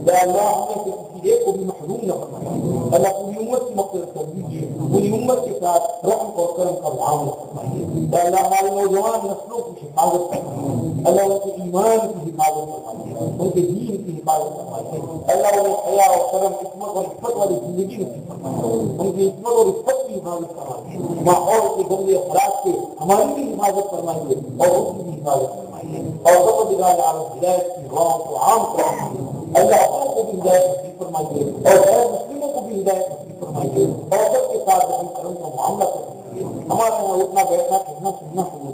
या अल्लाह हमें किसी एक को भी महरूम न फरमाए। अल्लाह पूरी उम्मत की मग़फ़िरत कर दीजिए, पूरी उम्मत के साथ रहम और करम का मुआमला फरमाइए। या अल्लाह हमारे नौजवान नस्लों की हिफाजत फरमाइए। अल्लाह उनके ईमान की हिफाजत फरमाइए, उनके दीन की हिफाजत फरमाइए। अल्लाह उन्हें हया और करम, इस्मत और इफ़्फ़त वाली जिंदगी नसीब फरमाइए। उनकी इस्मत और इफ़्फ़त की हिफाजत फरमाइए। माहौल के गंदे खराब से हमारी भी हिफाजत फरमाइए और उनकी भी हिफाजत फरमाइए। और हिदायत की दुआओं को आम कराइए। अल्लाह को भी हिदायत नसीब फरमाइए और गैर मुस्लिमों को भी हिदायत नसीब फरमाइए और सबके साथ रहम करम का मामला करिए। हमारे यहाँ उठना बैठना कहना सुनना शुरू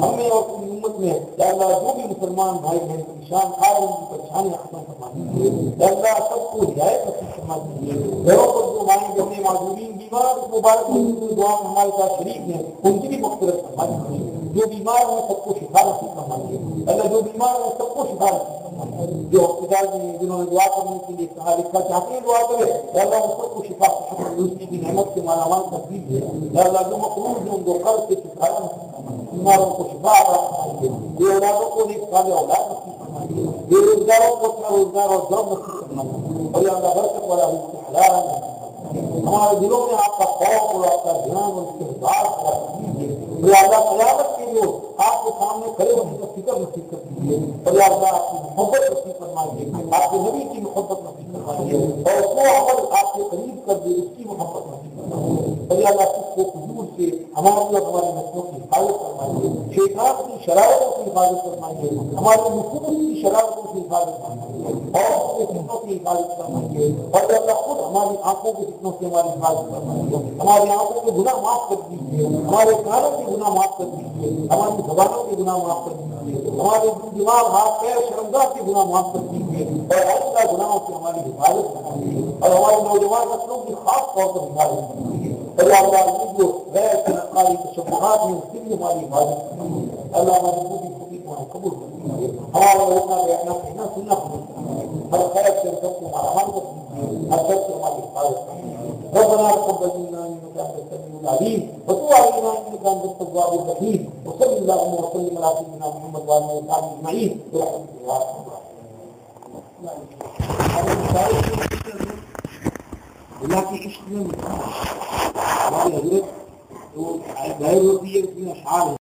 हमें और पूरी उम्मत में अल्लाह जो भी मुसलमान भाई बहन परेशान आ रहे उनकी परेशानियां खत्म फरमा दीजिए। अल्लाह सबको हिदायत नसीब फरमा दीजिए। घरों पर जो माएं बहनें माजूरीन बीमार मुबारक दुआ में हमारे साथ शरीक हैं उनकी भी मग़फ़िरत फरमा दीजिए। जो बीमार है सबको शिफा नसीब फरमाइए। अल्लाह जो बीमार है सबको शिफा नसीब फरमाइए। जो हॉस्पिटल में जिन्होंने दुआ करने के लिए कहा लिखा चाहते हैं दुआ करें अल्लाह उन सबको शिफा तंदुरुस्ती की नेमत से मालामाल कर दीजिए। अल्लाह जो मक़रूज़ हैं उनको कर्ज़ से छुटकारा नसीब फरमाइए। बीमारों को शिफा अता फरमाइए। बेऔलादों को नेक साले औलाद नसीब फरमाइए। बेरोज़गारों को अपना रोज़गार और जॉब नसीब फरमाइए और या अल्लाह बरकत वाला रिज़्क़ हलाल नसीब फरमाइए। हमारे दिलों में आपका खौफ और आपका ध्यान और इस्तिग़फ़ार पैदा कर दीजिए। अल्लाह क़यामत के लिए आपके सामने खड़े होने का फिक्र नसीब कर दीजिए और अल्लाह आपकी मोहब्बत नसीब फरमाइए, आपके नबी की मोहब्बत नसीब फरमाइए और वो अमल आपके करीब कर दे उसकी मोहब्बत नसीब फरमाइए। और अल्लाह सबको हुजूर से हमारी और हमारी नस्लों की हिफाजत फरमाइए, शैतान की शरारतों की हिफाजत फरमाइए, हमारे नुफूस की शरारतों की हिफाजत फरमाइए और उसके फितनों की हिफाजत फरमाइए। और अल्लाह खुद हमारी आंखों के फितनों से हमारी हिफाजत फरमाइए। हमारी आंखों के गुनाह माफ कर दीजिए, हमारे कानों के गुनाह माफ कर दीजिए, हमारी ज़बानों के गुनाह माफ कर दीजिए, हमारे दिमाग हाथ पैर शर्मगाह के गुनाह माफ कर दीजिए और आइंदा गुनाहों से हमारी हिफाजत फरमाइए और हमारे नौजवान नस्लों की खास तौर पर हिफाजत फरमाइए। अल्लाह जो गैर सरकारी तशब्बुहात में उसकी भी हमारी हिफाजत फरमाइए। अल्लाह हमारी पूरी खुदी को कबूल कर दीजिए। हमारा उठना बैठना कहना सुनना कबूल फरमाइए। हर खैर से सबको मालामाल कर दीजिए, हर शर से हमारी हिफाजत फरमाइए। ربنا تقبل منا انك انت السميع العليم وتب علينا انك انت التواب الرحيم وصلى اللهم وسلم على سيدنا محمد وعلى اله وصحبه اجمعين برحمتك يا ارحم الراحمين. अल्लाह के इश्क में हमारी हजरत जो जाहिर होती है उसमें अशार है